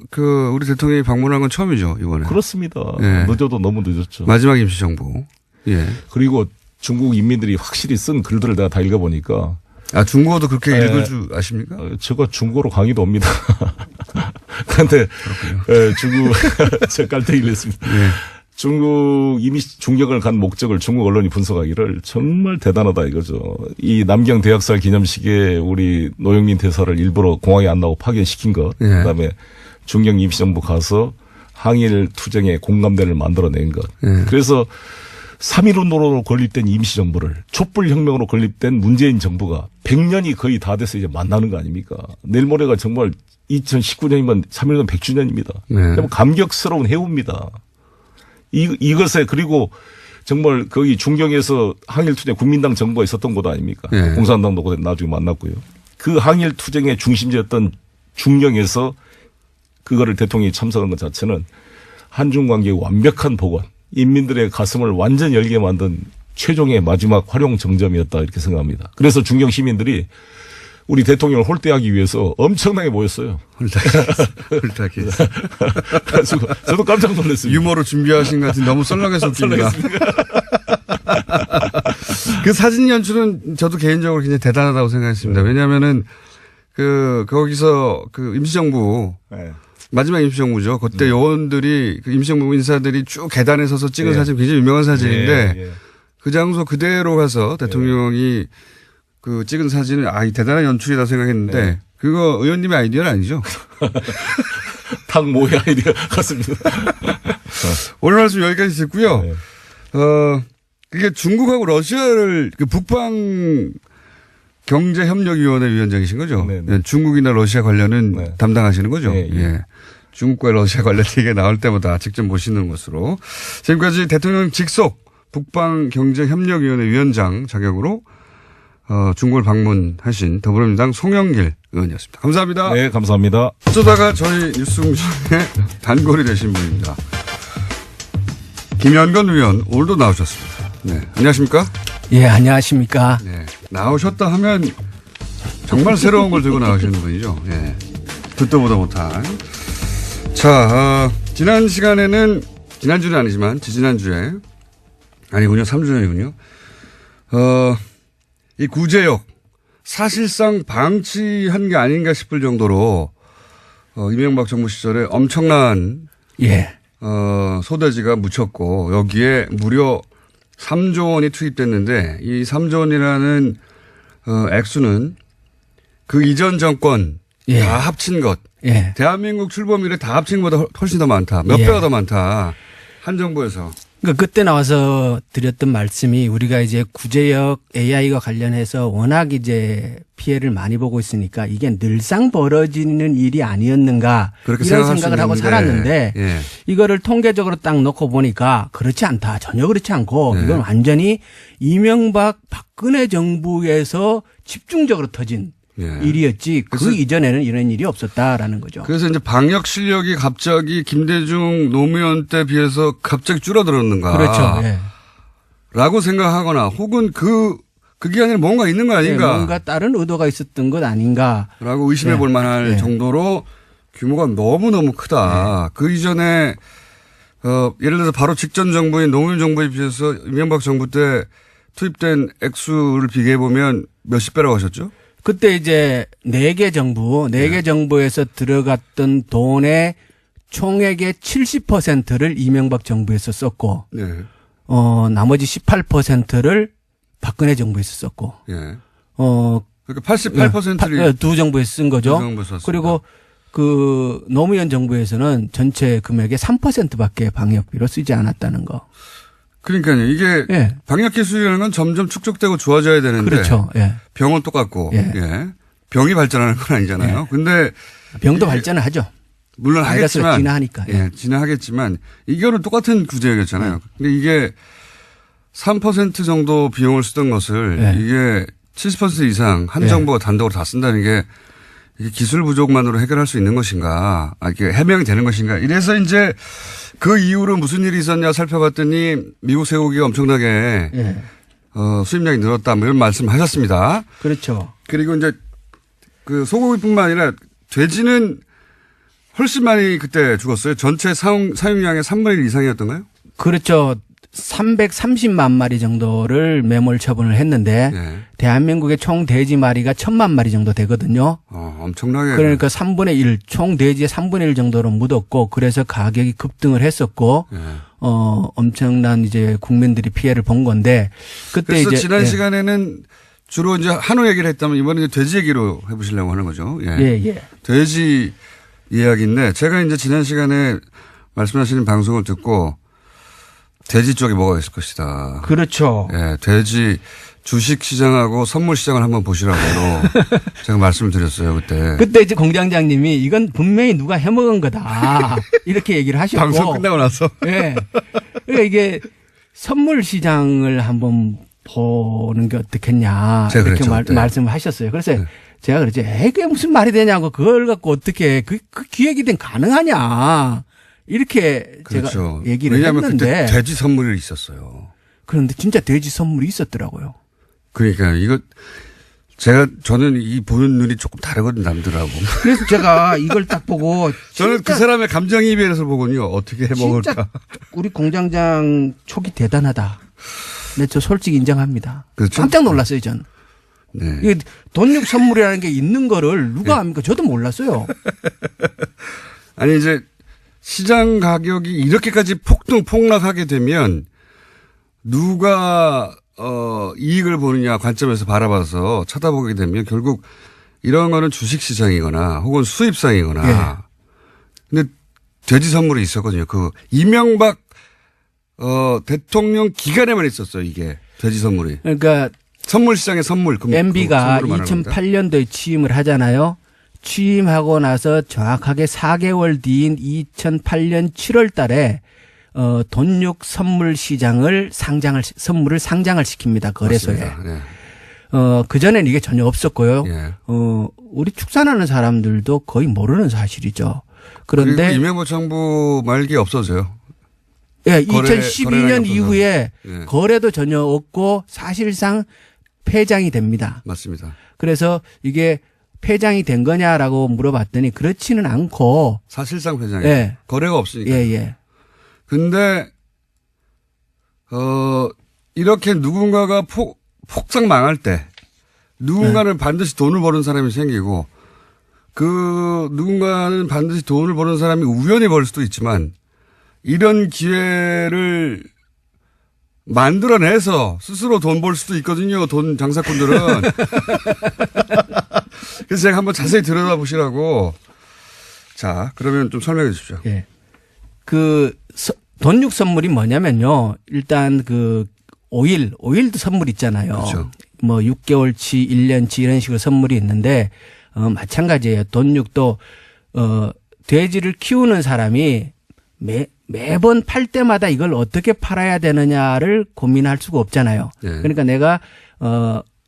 그 우리 대통령이 방문한 건 처음이죠, 이번에. 그렇습니다. 예. 늦어도 너무 늦었죠. 마지막 임시정부. 예. 그리고 중국 인민들이 확실히 쓴 글들을 내가 다 읽어보니까. 중국어도 그렇게 읽을 줄 아십니까? 제가 중국어로 강의도 옵니다. 그런데 중국 제가 깔때기를 했습니다. 예. 중국 이미 중격을 간 목적을 중국 언론이 분석하기를 정말 대단하다 이거죠. 이 남경 대학살 기념식에 우리 노영민 대사를 일부러 공항에 안 나오고 파견시킨 것. 예. 그다음에 중경 임시정부 가서 항일 투쟁의 공감대를 만들어낸 것. 예. 그래서 3.1운동으로 건립된 임시정부를 촛불혁명으로 건립된 문재인 정부가 100년이 거의 다 돼서 이제 만나는 거 아닙니까? 내일 모레가 정말 2019년이면 3.1운동 100주년입니다. 네. 감격스러운 해우입니다. 이것에 그리고 정말 거기 중경에서 항일투쟁 국민당 정부가 있었던 곳 아닙니까? 네. 공산당도 나중에 만났고요. 그 항일투쟁의 중심지였던 중경에서 그거를 대통령이 참석한 것 자체는 한중 관계의 완벽한 복원, 인민들의 가슴을 완전 열게 만든 최종의 마지막 활용 정점이었다 이렇게 생각합니다. 그래서 중경 시민들이 우리 대통령을 홀대하기 위해서 엄청나게 모였어요. 홀딱이. 그래가지고 저도 깜짝 놀랐습니다. 유머로 준비하신 것 같은 너무 썰렁해서 웃깁니다. 그 사진 연출은 저도 개인적으로 굉장히 대단하다고 생각했습니다. 왜냐하면은 거기서 그 임시정부 네. 마지막 임시정부죠. 그때 요원들이 그 임시정부 인사들이 쭉 계단에 서서 찍은 사진 굉장히 유명한 사진인데 그 장소 그대로 가서 대통령이 그 찍은 사진은 이 대단한 연출이다 생각했는데 그거 의원님의 아이디어는 아니죠? 탕모의 아이디어 같습니다. 오늘 말씀 여기까지 듣고요. 네. 그게 중국하고 러시아를 그 북방 경제협력위원회 위원장이신 거죠? 네네. 중국이나 러시아 관련은 담당하시는 거죠? 예. 중국과 러시아 관련 얘기가 나올 때마다 직접 모시는 것으로 지금까지 대통령 직속 북방경제협력위원회 위원장 자격으로 중국을 방문하신 더불어민주당 송영길 의원이었습니다. 감사합니다. 네, 감사합니다. 어쩌다가 저희 뉴스공장의 단골이 되신 분입니다. 김현건 의원 오늘도 나오셨습니다. 네, 안녕하십니까? 예, 안녕하십니까? 네, 나오셨다 하면 정말 새로운 걸 들고 나오시는 분이죠. 예, 듣도 보도 못한. 자, 지난 시간에는 지난주는 아니지만 지지난주에 아니군요. 3주 전이군요. 이 구제역 사실상 방치한 게 아닌가 싶을 정도로 이명박 정부 시절에 엄청난 소대지가 묻혔고 여기에 무려 3조 원이 투입됐는데 이 3조 원이라는 액수는 그 이전 정권 다 합친 것. 대한민국 출범 이래 다 합친 것보다 훨씬 더 많다. 몇 배가 더 많다. 한 정부에서. 그러니까 그때 나와서 드렸던 말씀이 우리가 이제 구제역 AI와 관련해서 워낙 이제 피해를 많이 보고 있으니까 이게 늘상 벌어지는 일이 아니었는가 이런 생각을 하고 살았는데 이거를 통계적으로 딱 놓고 보니까 그렇지 않다. 전혀 그렇지 않고 이건 완전히 이명박 박근혜 정부에서 집중적으로 터진 일이었지 그 이전에는 이런 일이 없었다라는 거죠. 그래서 이제 방역 실력이 갑자기 김대중 노무현 때 비해서 갑자기 줄어들었는가. 그렇죠. 라고 생각하거나 혹은 그게 아니라 뭔가 있는 거 아닌가. 뭔가 다른 의도가 있었던 것 아닌가. 라고 의심해 볼 만할 정도로 규모가 너무너무 크다. 그 이전에 예를 들어서 바로 직전 정부인 노무현 정부에 비해서 이명박 정부 때 투입된 액수를 비교해 보면 몇십 배라고 하셨죠? 그때 이제 4개 정부에서 들어갔던 돈의 총액의 70%를 이명박 정부에서 썼고, 나머지 18%를 박근혜 정부에서 썼고, 그러니까 88%를 두 정부에서 쓴 거죠. 그리고 그 노무현 정부에서는 전체 금액의 3%밖에 방역비로 쓰지 않았다는 거. 그러니까요. 이게 예. 방역 기술이라는 건 점점 축적되고 좋아져야 되는데 그렇죠. 예. 병은 똑같고 예. 예. 병이 발전하는 건 아니잖아요. 근데 병도 이게 발전을 하죠. 물론 바이러스가 하겠지만 진화하니까. 예. 예, 진화하겠지만 이거는 똑같은 구제였잖아요. 근데 이게 3% 정도 비용을 쓰던 것을 예. 이게 70% 이상 한 정부가 단독으로 다 쓴다는 게 이게 기술 부족만으로 해결할 수 있는 것인가, 이게 해명이 되는 것인가. 이래서 이제 그 이후로 무슨 일이 있었냐 살펴봤더니 미국 쇠고기가 엄청나게 예. 수입량이 늘었다, 뭐 이런 말씀하셨습니다. 그렇죠. 그리고 이제 그 소고기뿐만 아니라 돼지는 훨씬 많이 그때 죽었어요. 전체 사용량의 3분의 1 이상이었던가요? 그렇죠. 330만 마리 정도를 매몰 처분을 했는데 예. 대한민국의 총 돼지 마리가 1000만 마리 정도 되거든요. 엄청나게. 그러니까 3분의 1, 총 돼지의 3분의 1 정도로 묻었고 그래서 가격이 급등을 했었고 예. 엄청난 이제 국민들이 피해를 본 건데 그때 그래서 이제 지난 예. 시간에는 주로 이제 한우 얘기를 했다면 이번에 이제 돼지 얘기로 해보시려고 하는 거죠. 예. 예, 예. 돼지 이야기인데 제가 이제 지난 시간에 말씀하시는 방송을 듣고 돼지 쪽에 뭐가 있을 것이다. 그렇죠. 예, 돼지 주식 시장하고 선물 시장을 한번 보시라고 제가 말씀을 드렸어요, 그때. 그때 이제 공장장님이 이건 분명히 누가 해먹은 거다. 이렇게 얘기를 하셨고. 방송 끝나고 나서. 예. 그러니까 이게 선물 시장을 한번 보는 게 어떻겠냐. 제가 이렇게 그랬죠, 말씀을 하셨어요. 그래서 네. 제가 그랬지. 그게 무슨 말이 되냐고 그걸 갖고 어떻게 그 기획이 된 가능하냐. 이렇게 그렇죠. 제가 얘기를 왜냐하면 했는데. 그때 돼지 선물이 있었어요. 그런데 진짜 돼지 선물이 있었더라고요. 그러니까 저는 이 보는 눈이 조금 다르거든요, 남들하고. 그래서 제가 이걸 딱 보고 저는 그 사람의 감정이입에서 보군요. 어떻게 해 먹을까. 진짜 우리 공장장 촉이 대단하다. 네, 저 솔직히 인정합니다. 그렇죠? 깜짝 놀랐어요, 전. 네. 이게 돈육 선물이라는 게 있는 거를 누가 압니까? 저도 몰랐어요. 아니, 이제 시장 가격이 이렇게까지 폭락하게 되면 누가 이익을 보느냐 관점에서 바라봐서 쳐다보게 되면 결국 이런 거는 주식 시장이거나 혹은 수입상이거나. 근데 돼지 선물이 있었거든요. 그 이명박 대통령 기간에만 있었어요, 이게 돼지 선물이. 그러니까 선물 시장의 선물. MB가 2008년도에 취임을 하잖아요. 취임하고 나서 정확하게 4개월 뒤인 2008년 7월 달에 돈육 선물 시장을 선물을 상장을 시킵니다. 거래소에. 네. 그전에는 이게 전혀 없었고요. 예. 우리 축산하는 사람들도 거의 모르는 사실이죠. 그런데 그리고 이명박 정부 말기에 없어져요. 예, 거래량이 2012년 없어서. 이후에 예. 거래도 전혀 없고 사실상 폐장이 됩니다. 맞습니다. 그래서 이게 폐장이 된 거냐라고 물어봤더니 그렇지는 않고 사실상 회장이 예. 거래가 없으니까. 예. 근데 이렇게 누군가가 폭삭 망할 때 누군가는 반드시 돈을 버는 사람이 생기고 그 누군가는 반드시 돈을 버는 사람이 우연히 벌 수도 있지만 이런 기회를 만들어내서 스스로 돈 벌 수도 있거든요. 돈 장사꾼들은. 그래서 제가 한번 자세히 들여다보시라고. 자, 그러면 좀 설명해 주십시오. 예. 그 돈육 선물이 뭐냐면요. 일단 그 오일도 선물 있잖아요. 그렇죠. 뭐 6개월치, 1년치 이런 식으로 선물이 있는데 마찬가지예요. 돈육도 돼지를 키우는 사람이 매번 팔 때마다 이걸 어떻게 팔아야 되느냐를 고민할 수가 없잖아요. 네. 그러니까 내가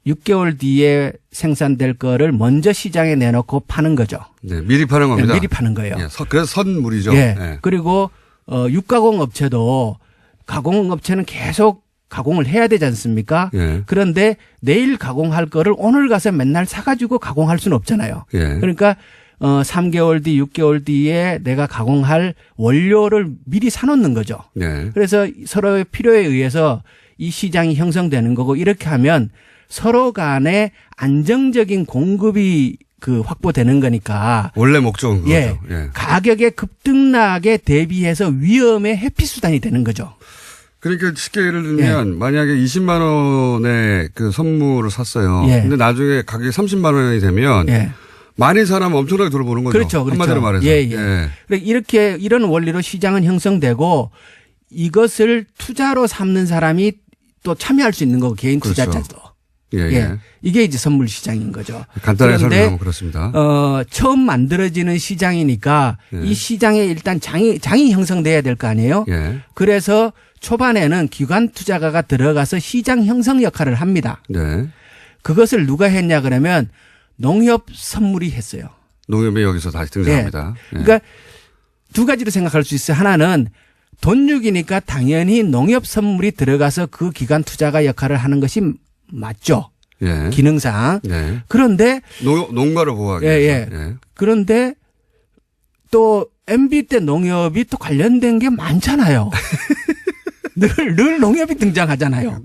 6개월 뒤에 생산될 거를 먼저 시장에 내놓고 파는 거죠. 네, 미리 파는 겁니다. 네, 미리 파는 거예요. 예, 그래서 선물이죠. 예. 예. 그리고 육가공 업체도 가공 업체는 계속 가공을 해야 되지 않습니까? 예. 그런데 내일 가공할 거를 오늘 가서 맨날 사가지고 가공할 수는 없잖아요. 예. 그러니까 3개월 뒤, 6개월 뒤에 내가 가공할 원료를 미리 사놓는 거죠. 네. 그래서 서로의 필요에 의해서 이 시장이 형성되는 거고 이렇게 하면 서로 간에 안정적인 공급이 확보되는 거니까. 원래 목적은 그거죠. 예. 예. 가격의 급등락에 대비해서 위험의 회피 수단이 되는 거죠. 그러니까 쉽게 예를 들면 만약에 20만 원의 그 선물을 샀어요. 예. 근데 나중에 가격이 30만 원이 되면 예. 많은 사람 엄청나게 돌아보는 거죠. 그렇죠. 한마디로 말해서. 예, 예. 이렇게 이런 원리로 시장은 형성되고 이것을 투자로 삼는 사람이 또 참여할 수 있는 거고 개인 그렇죠. 투자자도. 예, 예. 예. 이게 이제 선물 시장인 거죠. 간단하게 그런데 설명하면 그렇습니다. 처음 만들어지는 시장이니까 예. 이 시장에 일단 장이 형성돼야 될 거 아니에요. 예. 그래서 초반에는 기관 투자가가 들어가서 시장 형성 역할을 합니다. 네. 그것을 누가 했냐 그러면 농협 선물이 했어요. 농협이 여기서 다시 등장합니다. 예. 그러니까 두 가지로 생각할 수 있어요. 하나는 돈육이니까 당연히 농협 선물이 들어가서 그 기관 투자가 역할을 하는 것이 맞죠. 예. 기능상. 네. 그런데 농가를 보호하기 예, 위해서. 예. 예. 그런데 또 MB 때 농협이 또 관련된 게 많잖아요. 늘 농협이 등장하잖아요.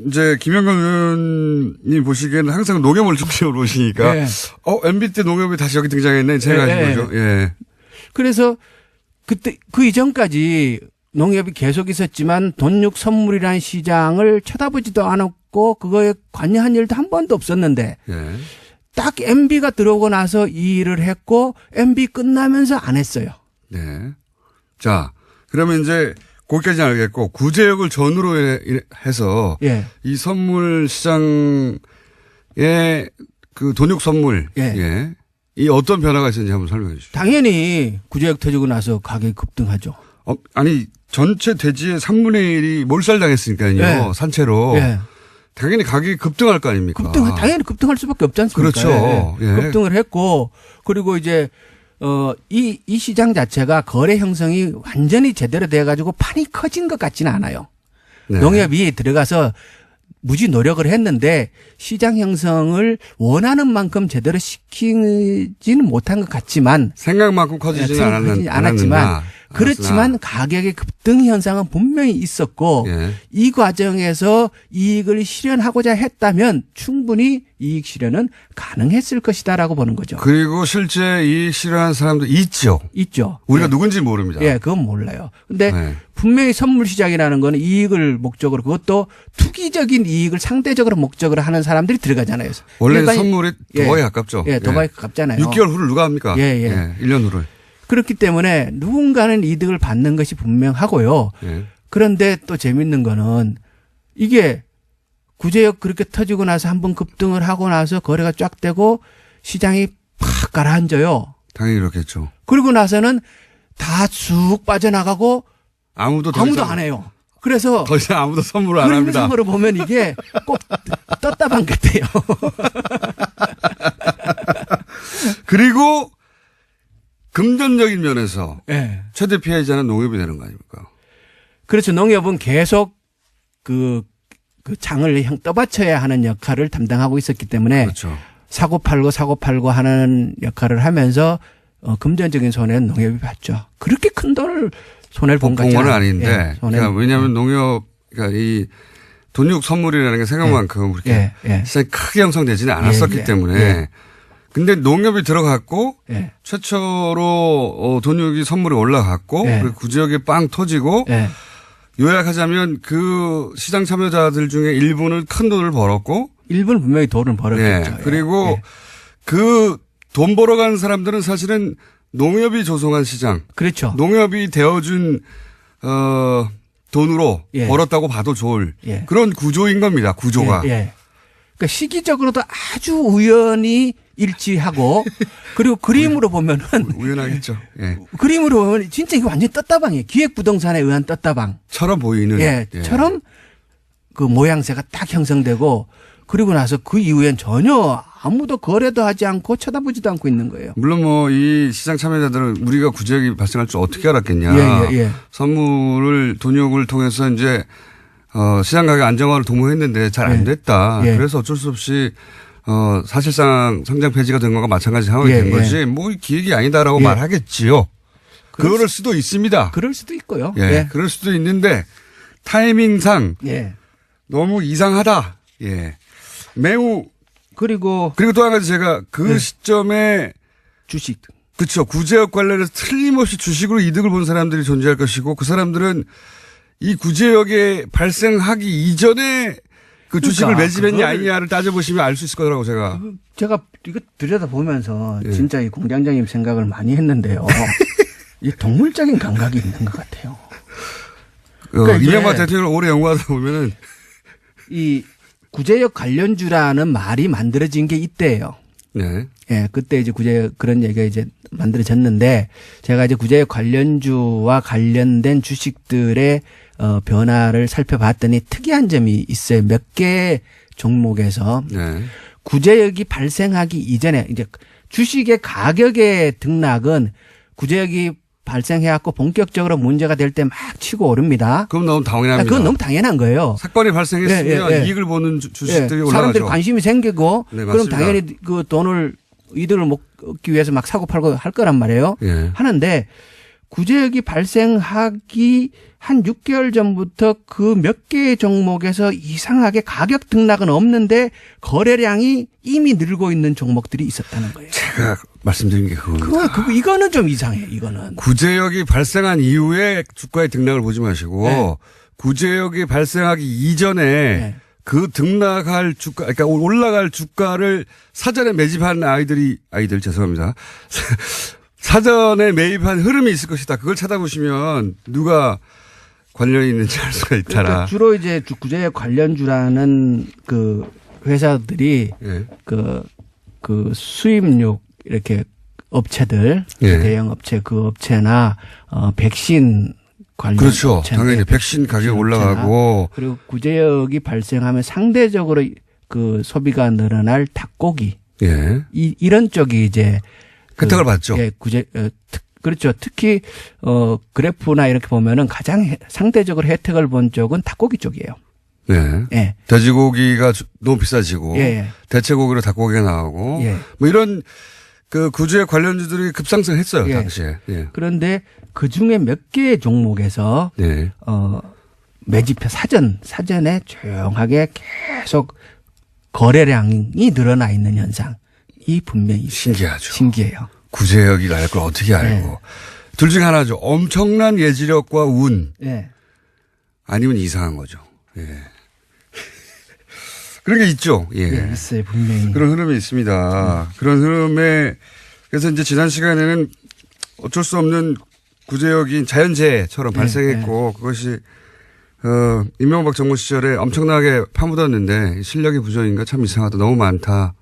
이제 김영건 의원님 보시기에는 항상 농협을 중심으로 보시니까 예. MB 때 농협이 다시 여기 등장했네 생각하신 예. 거죠. 예. 그래서 그때 그 이전까지 농협이 계속 있었지만 돈육 선물이라는 시장을 쳐다보지도 않았고 그거에 관여한 일도 한 번도 없었는데 예. 딱 MB가 들어오고 나서 이 일을 했고 MB 끝나면서 안 했어요. 네. 자, 그러면 이제 거기까지는 알겠고 구제역을 전후로 해서 예. 이 선물 시장의 그 돈육 선물 예. 예. 이 어떤 변화가 있었는지 한번 설명해 주시죠. 당연히 구제역 터지고 나서 가격이 급등하죠. 아니 전체 대지의 3분의 1이 몰살당했으니까요. 예. 산채로. 예. 당연히 가격이 급등할 거 아닙니까? 당연히 급등할 수밖에 없지 않습니까? 그렇죠. 예. 급등을 했고 그리고 이제 이 시장 자체가 거래 형성이 완전히 제대로 돼 가지고 판이 커진 것 같지는 않아요. 네. 농협이 들어가서 무지 노력을 했는데 시장 형성을 원하는 만큼 제대로 시키지는 못한 것 같지만 생각만큼 커지지는 않았지만 그렇지만 가격의 급등 현상은 분명히 있었고 예. 이 과정에서 이익을 실현하고자 했다면 충분히 이익 실현은 가능했을 것이다라고 보는 거죠. 그리고 실제 이익 실현한 사람도 있죠. 있죠. 우리가 예. 누군지 모릅니다. 예, 그건 몰라요. 근데 네. 분명히 선물 시장이라는 거는 이익을 목적으로 그것도 투기적인 이익을 상대적으로 목적으로 하는 사람들이 들어가잖아요. 원래 일반인- 선물이 도박에 가깝죠. 예, 도박에 가깝잖아요. 6개월 후를 누가 합니까? 예. 1년 후를. 그렇기 때문에 누군가는 이득을 받는 것이 분명하고요. 예. 그런데 또 재밌는 거는 이게 구제역 그렇게 터지고 나서 한번 급등을 하고 나서 거래가 쫙 되고 시장이 팍 가라앉아요. 당연히 그렇겠죠. 그리고 나서는 다 쑥 빠져나가고 아무도 안 해요. 그래서 더 이상 아무도 선물을 안 합니다. 그림상으로 보면 이게 꼭 떴다방 같아요. 그리고 금전적인 면에서 네. 최대 피해자는 농협이 되는 거 아닙니까? 그렇죠. 농협은 계속 그 장을 떠받쳐야 하는 역할을 담당하고 있었기 때문에 그렇죠. 사고 팔고 하는 역할을 하면서 금전적인 손해는 농협이 봤죠. 그렇게 큰 돈을 손해를 본 건 거는 아닌데. 그러니까 왜냐하면 농협, 그러니까 이 돈육 선물이라는 게 생각만큼 그렇게 시장이 크게 형성되지는 않았었기 때문에. 근데 농협이 들어갔고 최초로 돈육이 선물이 올라갔고 그리고 구지역에 빵 터지고 요약하자면 그 시장 참여자들 중에 일부는 큰 돈을 벌었고 일부는 분명히 돈을 벌었겠죠. 그리고 그 돈 벌어간 사람들은 사실은 농협이 조성한 시장. 그렇죠. 농협이 되어준 돈으로 벌었다고 봐도 좋을 그런 구조인 겁니다. 구조가. 그러니까 시기적으로도 아주 우연히 일치하고 그리고 그림으로 보면은 우연하겠죠. 그림으로 보면 진짜 이거 완전 떴다방이에요. 기획부동산에 의한 떴다방. 처럼 보이는. 처럼 그 모양새가 딱 형성되고 그리고 나서 그 이후엔 전혀 아무도 거래도 하지 않고 쳐다보지도 않고 있는 거예요. 물론 뭐 이 시장 참여자들은 우리가 구제역이 발생할 줄 어떻게 알았겠냐. 선물을 돈육을 통해서 이제 시장 가격 안정화를 도모했는데 잘 안 됐다. 그래서 어쩔 수 없이 사실상 상장 폐지가 된 것과 마찬가지 상황이 된 거지. 뭐 기획이 아니다라고 말하겠지요. 그럴 수도 있습니다. 그럴 수도 있고요. 그럴 수도 있는데 타이밍상 너무 이상하다. 매우 그리고 또 한 가지 제가 그 시점에 주식. 그렇죠. 구제역 관련해서 틀림없이 주식으로 이득을 본 사람들이 존재할 것이고 그 사람들은 이 구제역에 발생하기 이전에 그 주식을 그러니까 매집했냐 아니냐를 따져보시면 알 수 있을 거라고 제가. 제가 이거 들여다보면서 예. 진짜 이 공장장님 생각을 많이 했는데요. 이 동물적인 감각이 있는 것 같아요. 그러니까 이제 이명박 대통령을 오래 연구하다 보면은 이 구제역 관련주라는 말이 만들어진 게 이때예요. 네. 예, 그때 이제 구제역 그런 얘기가 이제 만들어졌는데 제가 이제 구제역 관련주와 관련된 주식들의 변화를 살펴봤더니 특이한 점이 있어요. 몇 개 종목에서 네. 구제역이 발생하기 이전에 이제 주식의 가격의 등락은 구제역이 발생해갖고 본격적으로 문제가 될 때 막 치고 오릅니다. 그럼 너무 당연합니다. 그건 너무 당연한 거예요. 사건이 발생했으면 예, 예. 이익을 보는 주식들이 예, 올라가죠. 사람들이 관심이 생기고 네, 그럼 맞습니다. 당연히 그 돈을 이득을 얻기 위해서 막 사고 팔고 할 거란 말이에요. 예. 하는데 구제역이 발생하기 한 6개월 전부터 그 몇 개의 종목에서 이상하게 가격 등락은 없는데 거래량이 이미 늘고 있는 종목들이 있었다는 거예요. 제가 말씀드린 게 그겁니다. 이거는 좀 이상해요. 이거는. 구제역이 발생한 이후에 주가의 등락을 보지 마시고 네. 구제역이 발생하기 이전에 네. 그 등락할 주가, 그러니까 올라갈 주가를 사전에 매집한 아이들 죄송합니다. 사전에 매입한 흐름이 있을 것이다. 그걸 찾아보시면 누가 관련이 있는지 알 수가 있다라. 그러니까 주로 이제 구제역 관련주라는 그 회사들이 예. 그 수입육 이렇게 업체들 예. 대형 업체 그 업체나 백신 관련 그렇죠. 업체나 당연히 백신 가격 올라가고 그리고 구제역이 발생하면 상대적으로 그 소비가 늘어날 닭고기 예. 이런 쪽이 이제 혜택을 받죠. 예, 그렇죠. 특히 그래프나 이렇게 보면은 가장 상대적으로 혜택을 본 쪽은 닭고기 쪽이에요. 네. 예. 돼지고기가 너무 비싸지고 예. 대체고기로 닭고기가 나오고 예. 뭐 이런 그 구제 관련주들이 급상승했어요 예. 당시에. 예. 그런데 그 중에 몇 개의 종목에서 네. 매집해 사전에 조용하게 계속 거래량이 늘어나 있는 현상이 분명히 신기하죠. 신기해요. 구제역이 알 걸 어떻게 알고. 네. 둘 중에 하나죠. 엄청난 예지력과 운 예. 아니면 이상한 거죠. 예. 그런 게 있죠. 예. 예, 있어요 분명히. 그런 흐름이 있습니다. 그런 흐름에 그래서 이제 지난 시간에는 어쩔 수 없는 구제역이 자연재해처럼 발생했고 그것이 이명박 정부 시절에 엄청나게 파묻었는데 실력이 부족인가 참 이상하다. 너무 많다.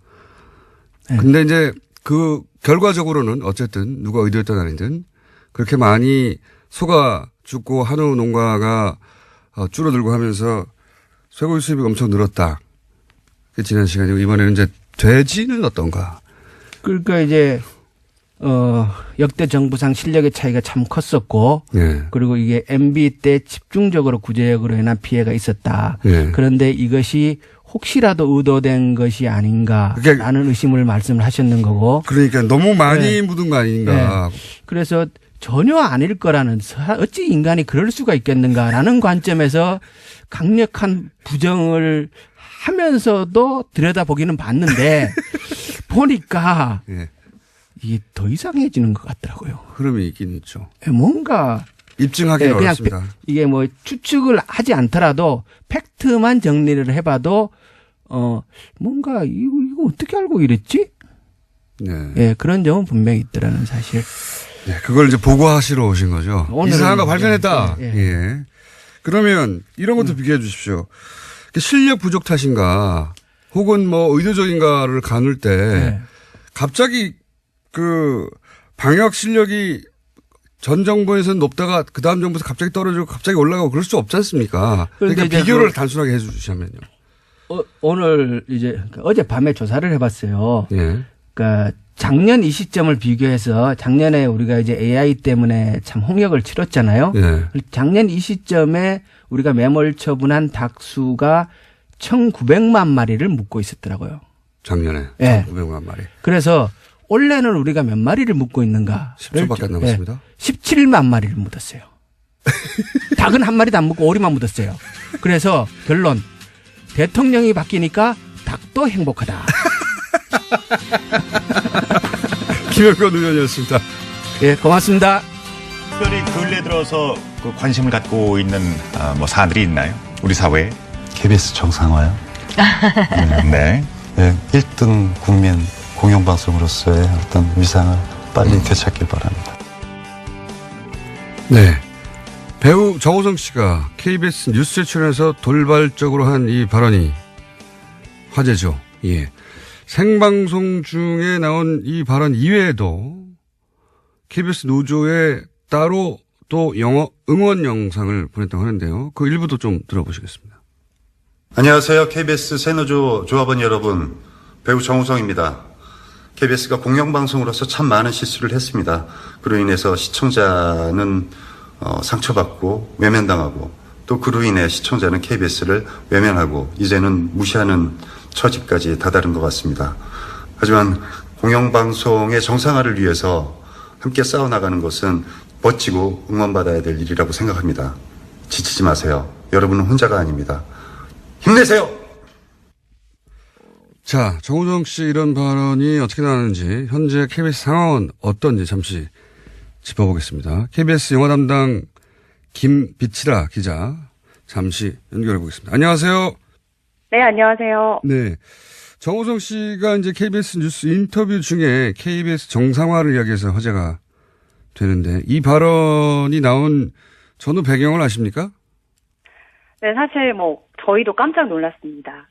근데 이제 그 결과적으로는 어쨌든 누가 의도했든 아니든 그렇게 많이 소가 죽고 한우 농가가 줄어들고 하면서 쇠고기 수입이 엄청 늘었다. 그게 지난 시간이고 이번에는 이제 돼지는 어떤가? 그러니까 이제 역대 정부상 실력의 차이가 참 컸었고 예. 그리고 이게 MB 때 집중적으로 구제역으로 인한 피해가 있었다. 예. 그런데 이것이 혹시라도 의도된 것이 아닌가라는 의심을 말씀을 하셨는 거고. 그러니까 너무 많이 네. 묻은 거 아닌가. 그래서 전혀 아닐 거라는 어찌 인간이 그럴 수가 있겠는가라는 관점에서 강력한 부정을 하면서도 들여다보기는 봤는데 보니까 예. 이게 더 이상해지는 것 같더라고요. 흐름이 있긴 있죠. 뭔가 입증하기는 그냥 어렵습니다. 이게 뭐 추측을 하지 않더라도 팩트만 정리를 해봐도 뭔가 이거 어떻게 알고 이랬지? 네. 예, 그런 점은 분명히 있더라는 사실. 네. 그걸 이제 보고하시러 오신 거죠. 오늘은 이상한 거 발견했다. 예, 예. 예. 그러면 이런 것도 비교해 주십시오. 실력 부족 탓인가 혹은 뭐 의도적인가를 가눌 때 예. 갑자기 그 방역 실력이 전 정부에서는 높다가 그 다음 정부에서 갑자기 떨어지고 갑자기 올라가고 그럴 수 없지 않습니까? 그러니까 이제 비교를 단순하게 해 주시면요. 오늘 이제 어젯밤에 조사를 해봤어요. 예. 그러니까 작년 이 시점을 비교해서 작년에 우리가 이제 AI 때문에 참 홍역을 치렀잖아요. 예. 작년 이 시점에 우리가 매몰 처분한 닭 수가 1,900만 마리를 묶고 있었더라고요. 작년에. 예. 900만 마리. 그래서 올해는 우리가 몇 마리를 묶고 있는가? 10초밖에 안 남았습니다. 17만 마리를 묻었어요. 닭은 한 마리도 안 묻고 오리만 묻었어요. 그래서 결론. 대통령이 바뀌니까 닭도 행복하다. 김영건 의원이었습니다. 예, 고맙습니다. 특별히 근래 들어서 그 관심을 갖고 있는 뭐 사안들이 있나요? 우리 사회에? KBS 정상화요? 네. 네, 1등 국민 공영방송으로서의 어떤 위상을 빨리 되찾길 바랍니다. 네. 배우 정우성 씨가 KBS 뉴스에 출연해서 돌발적으로 한 이 발언이 화제죠. 예. 생방송 중에 나온 이 발언 이외에도 KBS 노조에 따로 또 응원 영상을 보냈다고 하는데요. 그 일부도 좀 들어보시겠습니다. 안녕하세요. KBS 새노조 조합원 여러분, 배우 정우성입니다. KBS가 공영방송으로서 참 많은 실수를 했습니다. 그로 인해서 시청자는 상처받고 외면당하고 또 그로 인해 시청자는 KBS를 외면하고 이제는 무시하는 처지까지 다다른 것 같습니다. 하지만 공영방송의 정상화를 위해서 함께 싸워나가는 것은 멋지고 응원받아야 될 일이라고 생각합니다. 지치지 마세요. 여러분은 혼자가 아닙니다. 힘내세요! 자, 정우성 씨 이런 발언이 어떻게 나왔는지 현재 KBS 상황은 어떤지 잠시 짚어보겠습니다. KBS 영화 담당 김비치라 기자 잠시 연결해 보겠습니다. 안녕하세요. 네, 안녕하세요. 네. 정우성 씨가 이제 KBS 뉴스 인터뷰 중에 KBS 정상화를 이야기해서 화제가 되는데 이 발언이 나온 전후 배경을 아십니까? 네, 사실 저희도 깜짝 놀랐습니다.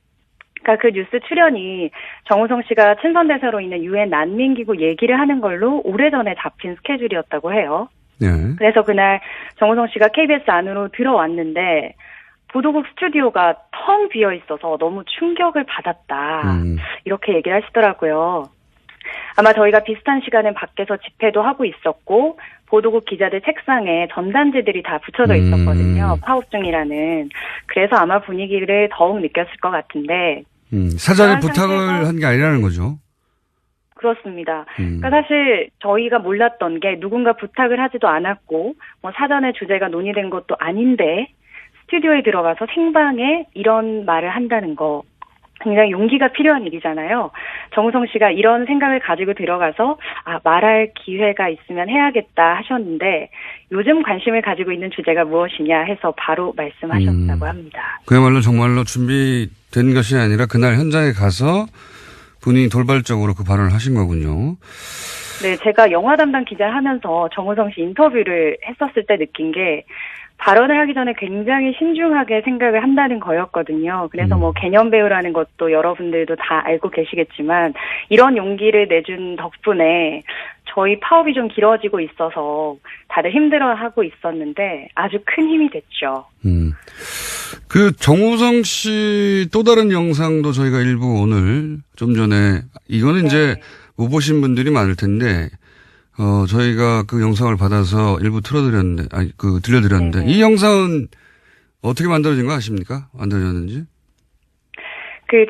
그러니까 그 뉴스 출연이 정우성 씨가 친선대사로 있는 유엔 난민기구 얘기를 하는 걸로 오래전에 잡힌 스케줄이었다고 해요. 네. 그래서 그날 정우성 씨가 KBS 안으로 들어왔는데 보도국 스튜디오가 텅 비어 있어서 너무 충격을 받았다. 이렇게 얘기를 하시더라고요. 아마 저희가 비슷한 시간에 밖에서 집회도 하고 있었고 보도국 기자들 책상에 전단지들이 다 붙여져 있었거든요. 파업 중이라는. 그래서 아마 분위기를 더욱 느꼈을 것 같은데. 사전에 부탁을 한 게 아니라는 거죠. 그렇습니다. 그러니까 사실 저희가 몰랐던 게 누군가 부탁을 하지도 않았고 사전에 주제가 논의된 것도 아닌데 스튜디오에 들어가서 생방에 이런 말을 한다는 거. 굉장히 용기가 필요한 일이잖아요. 정우성 씨가 이런 생각을 가지고 들어가서 말할 기회가 있으면 해야겠다 하셨는데 요즘 관심을 가지고 있는 주제가 무엇이냐 해서 바로 말씀하셨다고 합니다. 그야말로 정말로 준비된 것이 아니라 그날 현장에 가서 본인이 돌발적으로 그 발언을 하신 거군요. 네, 제가 영화 담당 기자를 하면서 정우성 씨 인터뷰를 했었을 때 느낀 게 발언을 하기 전에 굉장히 신중하게 생각을 한다는 거였거든요. 그래서 개념 배우라는 것도 여러분들도 다 알고 계시겠지만 이런 용기를 내준 덕분에 저희 파업이 좀 길어지고 있어서 다들 힘들어하고 있었는데 아주 큰 힘이 됐죠. 그 정우성 씨 또 다른 영상도 저희가 일부 오늘 좀 전에 이거는 이제 못 보신 분들이 많을 텐데 저희가 그 영상을 받아서 일부 들려드렸는데 이 영상은 어떻게 만들어진 거 아십니까? 만들어졌는지?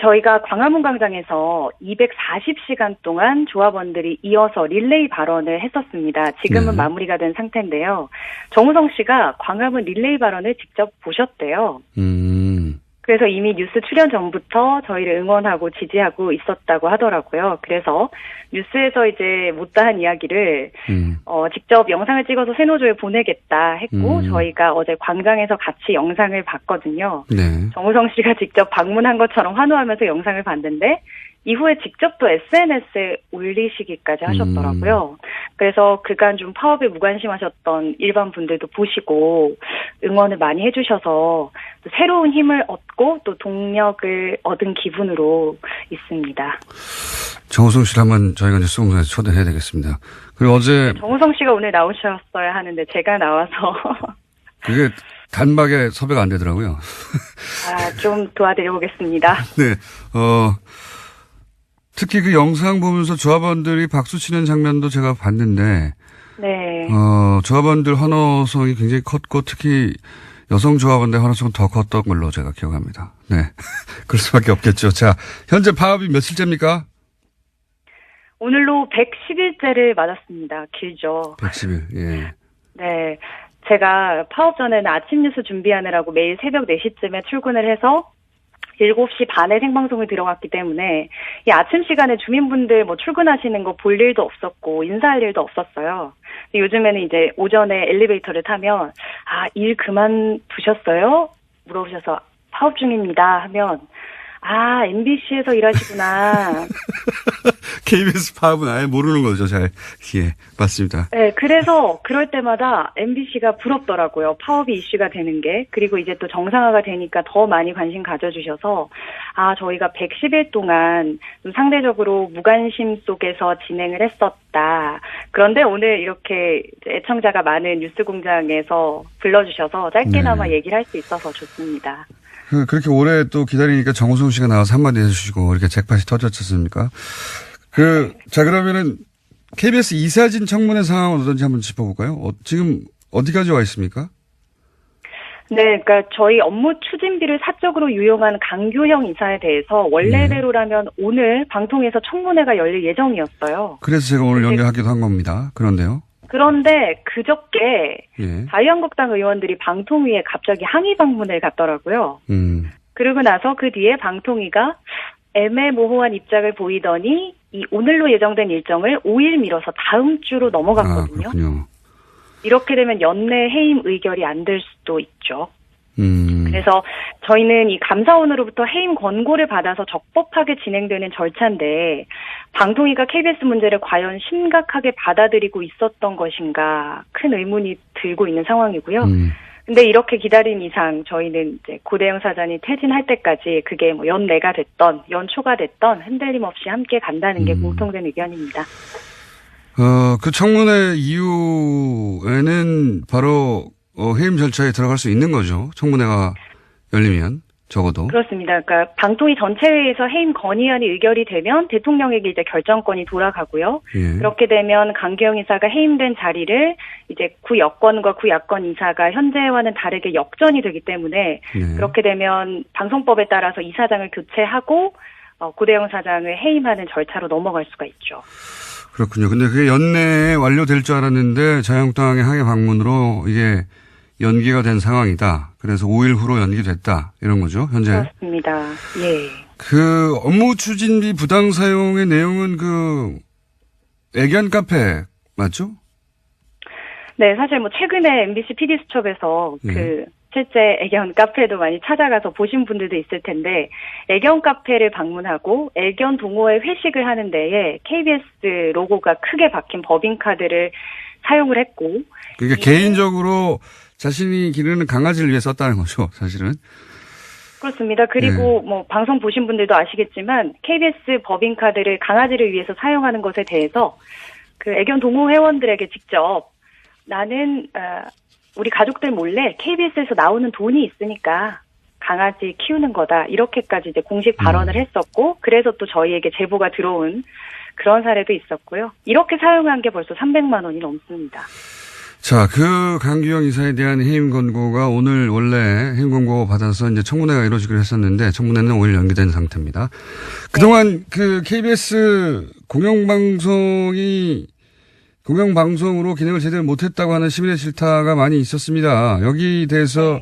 저희가 광화문 광장에서 240시간 동안 조합원들이 이어서 릴레이 발언을 했었습니다. 지금은 마무리가 된 상태인데요. 정우성 씨가 광화문 릴레이 발언을 직접 보셨대요. 그래서 이미 뉴스 출연 전부터 저희를 응원하고 지지하고 있었다고 하더라고요. 그래서 뉴스에서 이제 못다한 이야기를 직접 영상을 찍어서 새노조에 보내겠다 했고 저희가 어제 광장에서 같이 영상을 봤거든요. 네. 정우성 씨가 직접 방문한 것처럼 환호하면서 영상을 봤는데 이후에 직접 또 SNS에 올리시기까지 하셨더라고요. 그래서 그간 좀 파업에 무관심하셨던 일반 분들도 보시고 응원을 많이 해주셔서 또 새로운 힘을 얻고 또 동력을 얻은 기분으로 있습니다. 정우성 씨를 한번 저희가 뉴스 공장에서 초대해야 되겠습니다. 그리고 어제 정우성 씨가 오늘 나오셨어야 하는데 제가 나와서 그게 단박에 섭외가 안 되더라고요. 좀 도와드려 보겠습니다. 네. 특히 그 영상 보면서 조합원들이 박수 치는 장면도 제가 봤는데, 네. 조합원들 환호성이 굉장히 컸고, 특히 여성 조합원들 환호성은 더 컸던 걸로 제가 기억합니다. 네. 그럴 수밖에 없겠죠. 자, 현재 파업이 며칠째입니까? 오늘로 110일째를 맞았습니다. 길죠. 110일, 예. 네. 제가 파업 전에는 아침 뉴스 준비하느라고 매일 새벽 4시쯤에 출근을 해서 7시 반에 생방송을 들어갔기 때문에 이 아침 시간에 주민분들 출근하시는 거 볼 일도 없었고 인사할 일도 없었어요. 근데 요즘에는 이제 오전에 엘리베이터를 타면 일 그만두셨어요? 물어보셔서 파업 중입니다 하면 아, MBC에서 일하시구나. KBS 파업은 아예 모르는 거죠, 잘. 예, 맞습니다. 네, 그래서 그럴 때마다 MBC가 부럽더라고요. 파업이 이슈가 되는 게. 그리고 이제 또 정상화가 되니까 더 많이 관심 가져주셔서, 아, 저희가 110일 동안 좀 상대적으로 무관심 속에서 진행을 했었다. 그런데 오늘 이렇게 애청자가 많은 뉴스공장에서 불러주셔서 짧게나마 얘기를 할 수 있어서 좋습니다. 그렇게 오래 또 기다리니까 정우성 씨가 나와서 한마디 해주시고, 이렇게 잭팟이 터졌지 않습니까? 자, 그러면은, KBS 이사진 청문회 상황은 어떤지 한번 짚어볼까요? 지금 어디까지 와 있습니까? 네, 그러니까 저희 업무 추진비를 사적으로 유용한 강규형 이사에 대해서 원래대로라면 오늘 방통위에서 청문회가 열릴 예정이었어요. 그래서 제가 오늘 연결하기도 한 겁니다. 그런데요. 그런데 그저께 예. 자유한국당 의원들이 방통위에 갑자기 항의 방문을 갔더라고요. 그러고 나서 그 뒤에 방통위가 애매모호한 입장을 보이더니 이 오늘로 예정된 일정을 5일 미뤄서 다음 주로 넘어갔거든요. 아, 그렇군요. 이렇게 되면 연내 해임 의결이 안 될 수도 있죠. 그래서 저희는 이 감사원으로부터 해임 권고를 받아서 적법하게 진행되는 절차인데 방통위가 KBS 문제를 과연 심각하게 받아들이고 있었던 것인가 큰 의문이 들고 있는 상황이고요. 근데 이렇게 기다린 이상 저희는 이제 고대영 사장이 퇴진할 때까지 그게 뭐 연내가 됐던 연초가 됐던 흔들림 없이 함께 간다는 게 공통된 의견입니다. 그 청문회 이후에는 바로 해임 절차에 들어갈 수 있는 거죠. 청문회가 열리면 적어도. 그렇습니다. 그러니까 방통위 전체회의에서 해임 건의안이 의결이 되면 대통령에게 이제 결정권이 돌아가고요. 예. 그렇게 되면 강규영 이사가 해임된 자리를 이제 구여권과 구야권 이사가 현재와는 다르게 역전이 되기 때문에 네. 그렇게 되면 방송법에 따라서 이사장을 교체하고 고대영 사장을 해임하는 절차로 넘어갈 수가 있죠. 그렇군요. 근데 그게 연내에 완료될 줄 알았는데 자유한국당의 항해 방문으로 이게 연기가 된 상황이다. 그래서 5일 후로 연기됐다. 이런 거죠, 현재. 그렇습니다. 예. 그 업무 추진비 부당 사용의 내용은 그 애견 카페 맞죠? 네, 사실 뭐 최근에 MBC PD수첩에서 그 실제 애견 카페도 많이 찾아가서 보신 분들도 있을 텐데 애견 카페를 방문하고 애견 동호회 회식을 하는 데에 KBS 로고가 크게 박힌 법인카드를 사용을 했고 그러니까 개인적으로 자신이 기르는 강아지를 위해 썼다는 거죠, 사실은. 그렇습니다. 그리고 뭐 방송 보신 분들도 아시겠지만 KBS 법인카드를 강아지를 위해서 사용하는 것에 대해서 그 애견 동호 회원들에게 직접 나는 우리 가족들 몰래 KBS에서 나오는 돈이 있으니까 강아지 키우는 거다. 이렇게까지 이제 공식 발언을 했었고 그래서 또 저희에게 제보가 들어온 그런 사례도 있었고요. 이렇게 사용한 게 벌써 300만 원이 넘습니다. 자, 그 강규영 이사에 대한 해임 권고가 오늘 원래 해임 권고 받아서 이제 청문회가 이루어지기로 했었는데 청문회는 5일 연기된 상태입니다. 그동안 그 KBS 공영방송으로 기능을 제대로 못했다고 하는 시민의 질타가 많이 있었습니다. 여기 대해서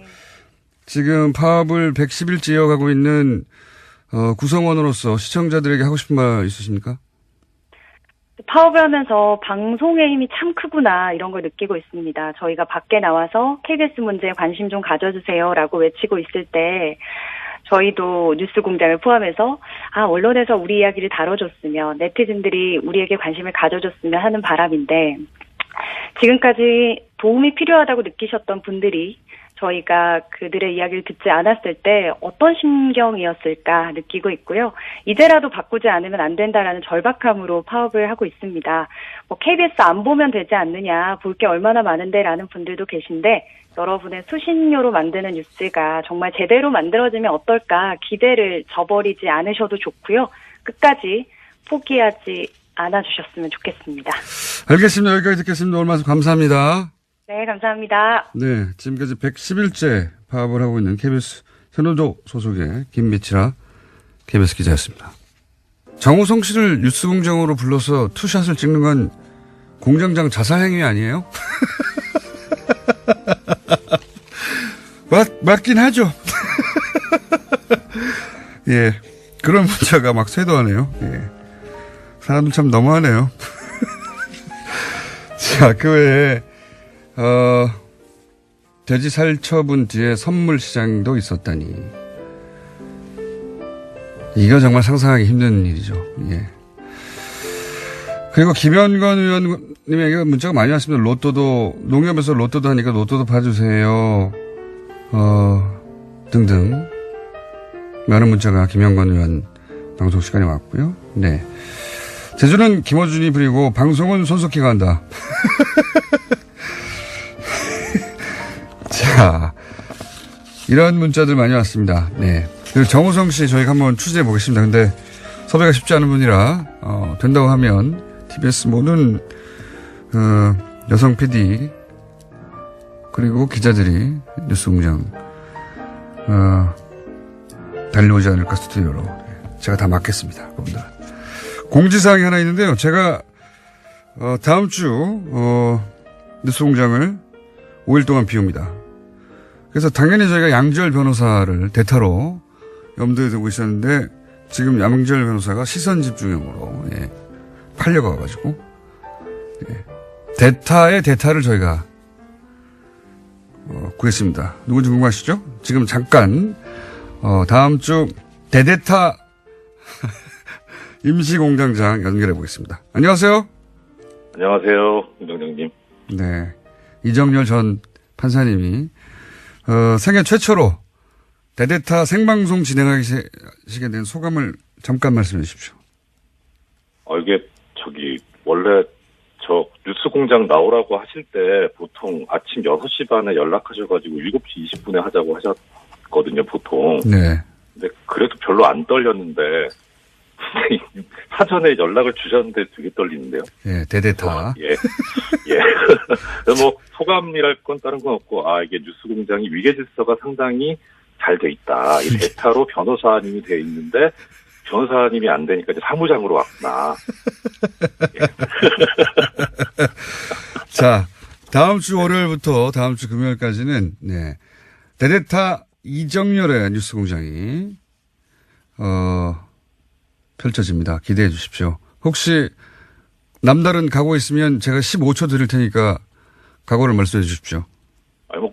지금 파업을 110일째 이어가고 있는 구성원으로서 시청자들에게 하고 싶은 말 있으십니까? 파업을 하면서 방송의 힘이 참 크구나 이런 걸 느끼고 있습니다. 저희가 밖에 나와서 KBS 문제에 관심 좀 가져주세요라고 외치고 있을 때 저희도 뉴스공장을 포함해서 언론에서 우리 이야기를 다뤄줬으면 네티즌들이 우리에게 관심을 가져줬으면 하는 바람인데 지금까지 도움이 필요하다고 느끼셨던 분들이 저희가 그들의 이야기를 듣지 않았을 때 어떤 심경이었을까 느끼고 있고요. 이제라도 바꾸지 않으면 안 된다라는 절박함으로 파업을 하고 있습니다. KBS 안 보면 되지 않느냐, 볼 게 얼마나 많은데라는 분들도 계신데 여러분의 수신료로 만드는 뉴스가 정말 제대로 만들어지면 어떨까 기대를 저버리지 않으셔도 좋고요. 끝까지 포기하지 않아주셨으면 좋겠습니다. 알겠습니다. 여기까지 듣겠습니다. 오늘 말씀 감사합니다. 네, 감사합니다. 네, 지금까지 110일째 파업을 하고 있는 KBS 세노조 소속의 김미치라 KBS 기자였습니다. 정우성 씨를 뉴스공장으로 불러서 투샷을 찍는 건 공장장 자살행위 아니에요? 맞긴 하죠. 예, 그런 문자가 막 쇄도하네요. 예, 사람들 참 너무하네요. 자, 그 외에 돼지 살처분 뒤에 선물 시장도 있었다니. 이거 정말 상상하기 힘든 일이죠. 예. 그리고 김현건 의원님에게 문자가 많이 왔습니다. 로또도, 농협에서 로또도 하니까 로또도 봐주세요. 등등. 많은 문자가 김현건 의원 방송 시간에 왔고요. 네. 제주는 김어준이 부리고 방송은 손석희가 한다. 자, 이런 문자들 많이 왔습니다. 네. 그리고 정우성 씨 저희가 한번 취재해 보겠습니다. 근데 섭외가 쉽지 않은 분이라 된다고 하면 TBS 모든 여성 PD 그리고 기자들이 뉴스공장 달려오지 않을까 스튜디오로 제가 다 맡겠습니다. 그분들. 공지사항이 하나 있는데요. 제가 다음 주 뉴스공장을 5일 동안 비웁니다. 그래서 당연히 저희가 양지열 변호사를 대타로 염두에 두고 있었는데 지금 양지열 변호사가 시선 집중형으로 팔려가 가지고 대타의 대타를 저희가 구했습니다. 누군지 궁금하시죠? 지금 잠깐 다음 주 대대타 임시공장장 연결해 보겠습니다. 안녕하세요. 안녕하세요, 김정정님. 네, 이정열 전 판사님이 생애 최초로 대대타 생방송 진행하시게 된 소감을 잠깐 말씀해 주십시오. 이게 원래 뉴스공장 나오라고 하실 때 보통 아침 6시 반에 연락하셔가지고 7시 20분에 하자고 하셨거든요, 보통. 네. 근데 그래도 별로 안 떨렸는데 사전에 연락을 주셨는데 되게 떨리는데요. 예, 대대타. 예. 뭐 소감이랄 건 다른 건 없고 이게 뉴스공장이 위계질서가 상당히 잘 돼 있다. 이 대타로 변호사님이 돼 있는데 변호사님이 안 되니까 이제 사무장으로 왔구나. 자, 다음 주 월요일부터 다음 주 금요일까지는 대대타 이정열의 뉴스공장이 펼쳐집니다. 기대해 주십시오. 혹시 남다른 각오 있으면 제가 15초 드릴 테니까 각오를 말씀해 주십시오.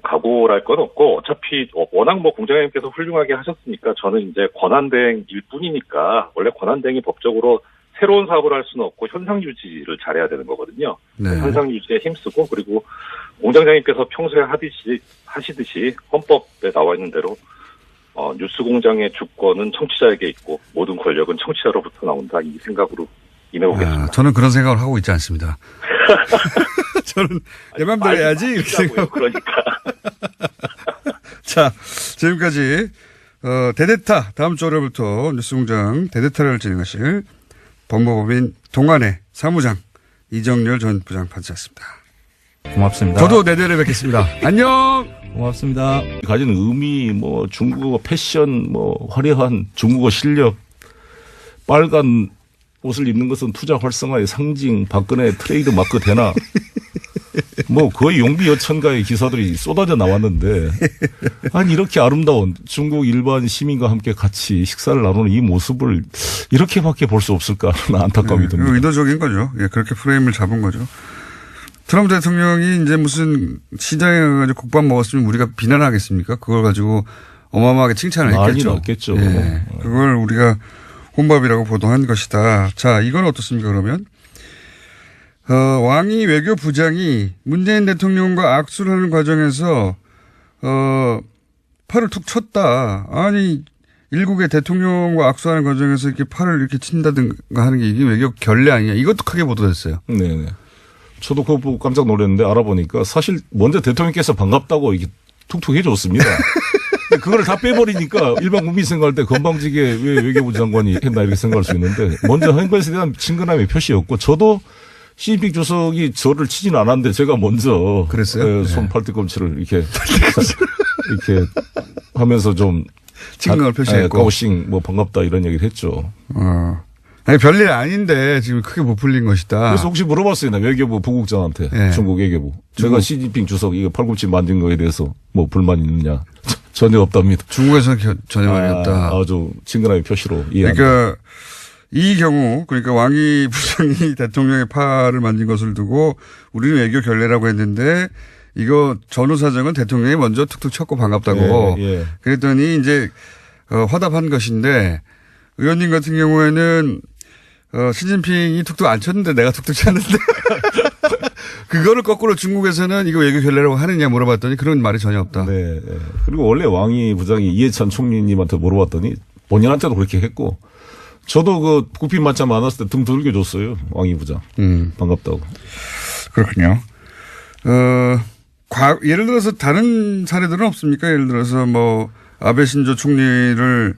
각오랄 건 없고 어차피 워낙 공장장님께서 훌륭하게 하셨으니까 저는 이제 권한대행일 뿐이니까 원래 권한대행이 법적으로 새로운 사업을 할 수는 없고 현상 유지를 잘해야 되는 거거든요. 네. 현상 유지에 힘쓰고 그리고 공장장님께서 평소에 하시듯이 헌법에 나와 있는 대로 뉴스공장의 주권은 청취자에게 있고 모든 권력은 청취자로부터 나온다 이 생각으로 임해보겠습니다. 저는 그런 생각을 하고 있지 않습니다. 저는 내 맘대로 해야지 이렇게 생각. 그러니까. 자, 지금까지 대대타 다음 주 월요일부터 뉴스공장 대대타를 진행하실 법무법인 동안의 사무장 이정열 전 부장판사였습니다. 고맙습니다. 저도 내년에 뵙겠습니다. 안녕. 고맙습니다. 가진 의미, 중국어 패션, 화려한 중국어 실력, 빨간 옷을 입는 것은 투자 활성화의 상징, 박근혜 트레이드 마크 되나? 거의 용비어천가의 기사들이 쏟아져 나왔는데, 이렇게 아름다운 중국 일반 시민과 함께 같이 식사를 나누는 이 모습을 이렇게밖에 볼 수 없을까 하는 안타까움이 듭니다. 의도적인 거죠. 그렇게 프레임을 잡은 거죠. 트럼프 대통령이 이제 무슨 시장에 가서 국밥 먹었으면 우리가 비난하겠습니까? 그걸 가지고 어마어마하게 칭찬을 했겠죠. 많이 났겠죠. 그걸 우리가 혼밥이라고 보도한 것이다. 자, 이건 어떻습니까, 그러면? 왕이 외교부장이 문재인 대통령과 악수를 하는 과정에서, 팔을 툭 쳤다. 일국의 대통령과 악수하는 과정에서 이렇게 팔을 이렇게 친다든가 하는 게 이게 외교 결례 아니냐. 이것도 크게 보도됐어요. 네네. 저도 그거 보고 깜짝 놀랐는데 알아보니까 사실 먼저 대통령께서 반갑다고 이렇게 툭툭 해줬습니다. 그걸 다 빼버리니까 일반 국민 생각할 때 건방지게 왜 외교부 장관이 했나 이렇게 생각할 수 있는데 먼저 한 것에 대한 친근함의 표시였고 저도 시진핑 주석이 저를 치지는 않았는데 제가 먼저 그랬어요? 손 팔뚝꿈치를 이렇게 하면서 좀 친근함을 표시했고 가오싱 반갑다 이런 얘기를 했죠. 별일 아닌데 지금 크게 못 풀린 것이다. 그래서 혹시 물어봤어요. 나 외교부 부국장한테 중국 외교부. 제가 시진핑 주석 이거 팔꿈치 만진 거에 대해서 불만 있느냐. 전혀 없답니다. 중국에서는 전혀 없다. 아주 친근함의 표시로 이해합니다. 그러니까 이 경우 왕이 부장이 대통령의 팔을 만진 것을 두고 우리는 외교 결례라고 했는데 이거 전후 사정은 대통령이 먼저 툭툭 쳤고 반갑다고. 그랬더니 이제 화답한 것인데 의원님 같은 경우에는 시진핑이 툭툭 안 쳤는데 내가 툭툭 쳤는데 그거를 거꾸로 중국에서는 이거 외교 결례라고 하느냐 물어봤더니 그런 말이 전혀 없다. 네. 그리고 원래 왕이 부장이 이해찬 총리님한테 물어봤더니 본인한테도 그렇게 했고 저도 그 국빈 만찬 많았을 때 등 두들겨 줬어요. 왕이 부장. 반갑다고. 그렇군요. 예를 들어서 다른 사례들은 없습니까? 예를 들어서 뭐 아베 신조 총리를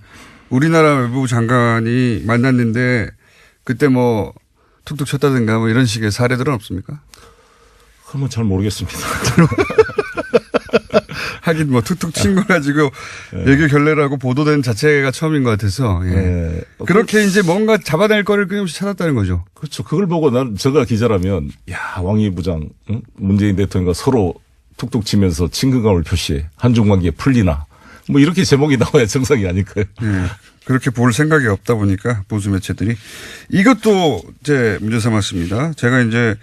우리나라 외무부 장관이 만났는데 그때 뭐 툭툭 쳤다든가 뭐 이런 식의 사례들은 없습니까? 그건 잘 모르겠습니다. 하긴 뭐 툭툭 친 거 가지고 외교 결례라고 보도된 자체가 처음인 것 같아서 예. 네. 그렇게 이제 뭔가 잡아낼 거를 끊임없이 찾았다는 거죠. 그렇죠. 그걸 보고 제가 기자라면 야 왕이 부장 응? 문재인 대통령과 서로 툭툭 치면서 친근감을 표시해 한중 관계 풀리나 뭐 이렇게 제목이 나와야 정상이 아닐까요? 예. 그렇게 볼 생각이 없다 보니까 보수 매체들이 이것도 제 문제 삼았습니다. 제가 이제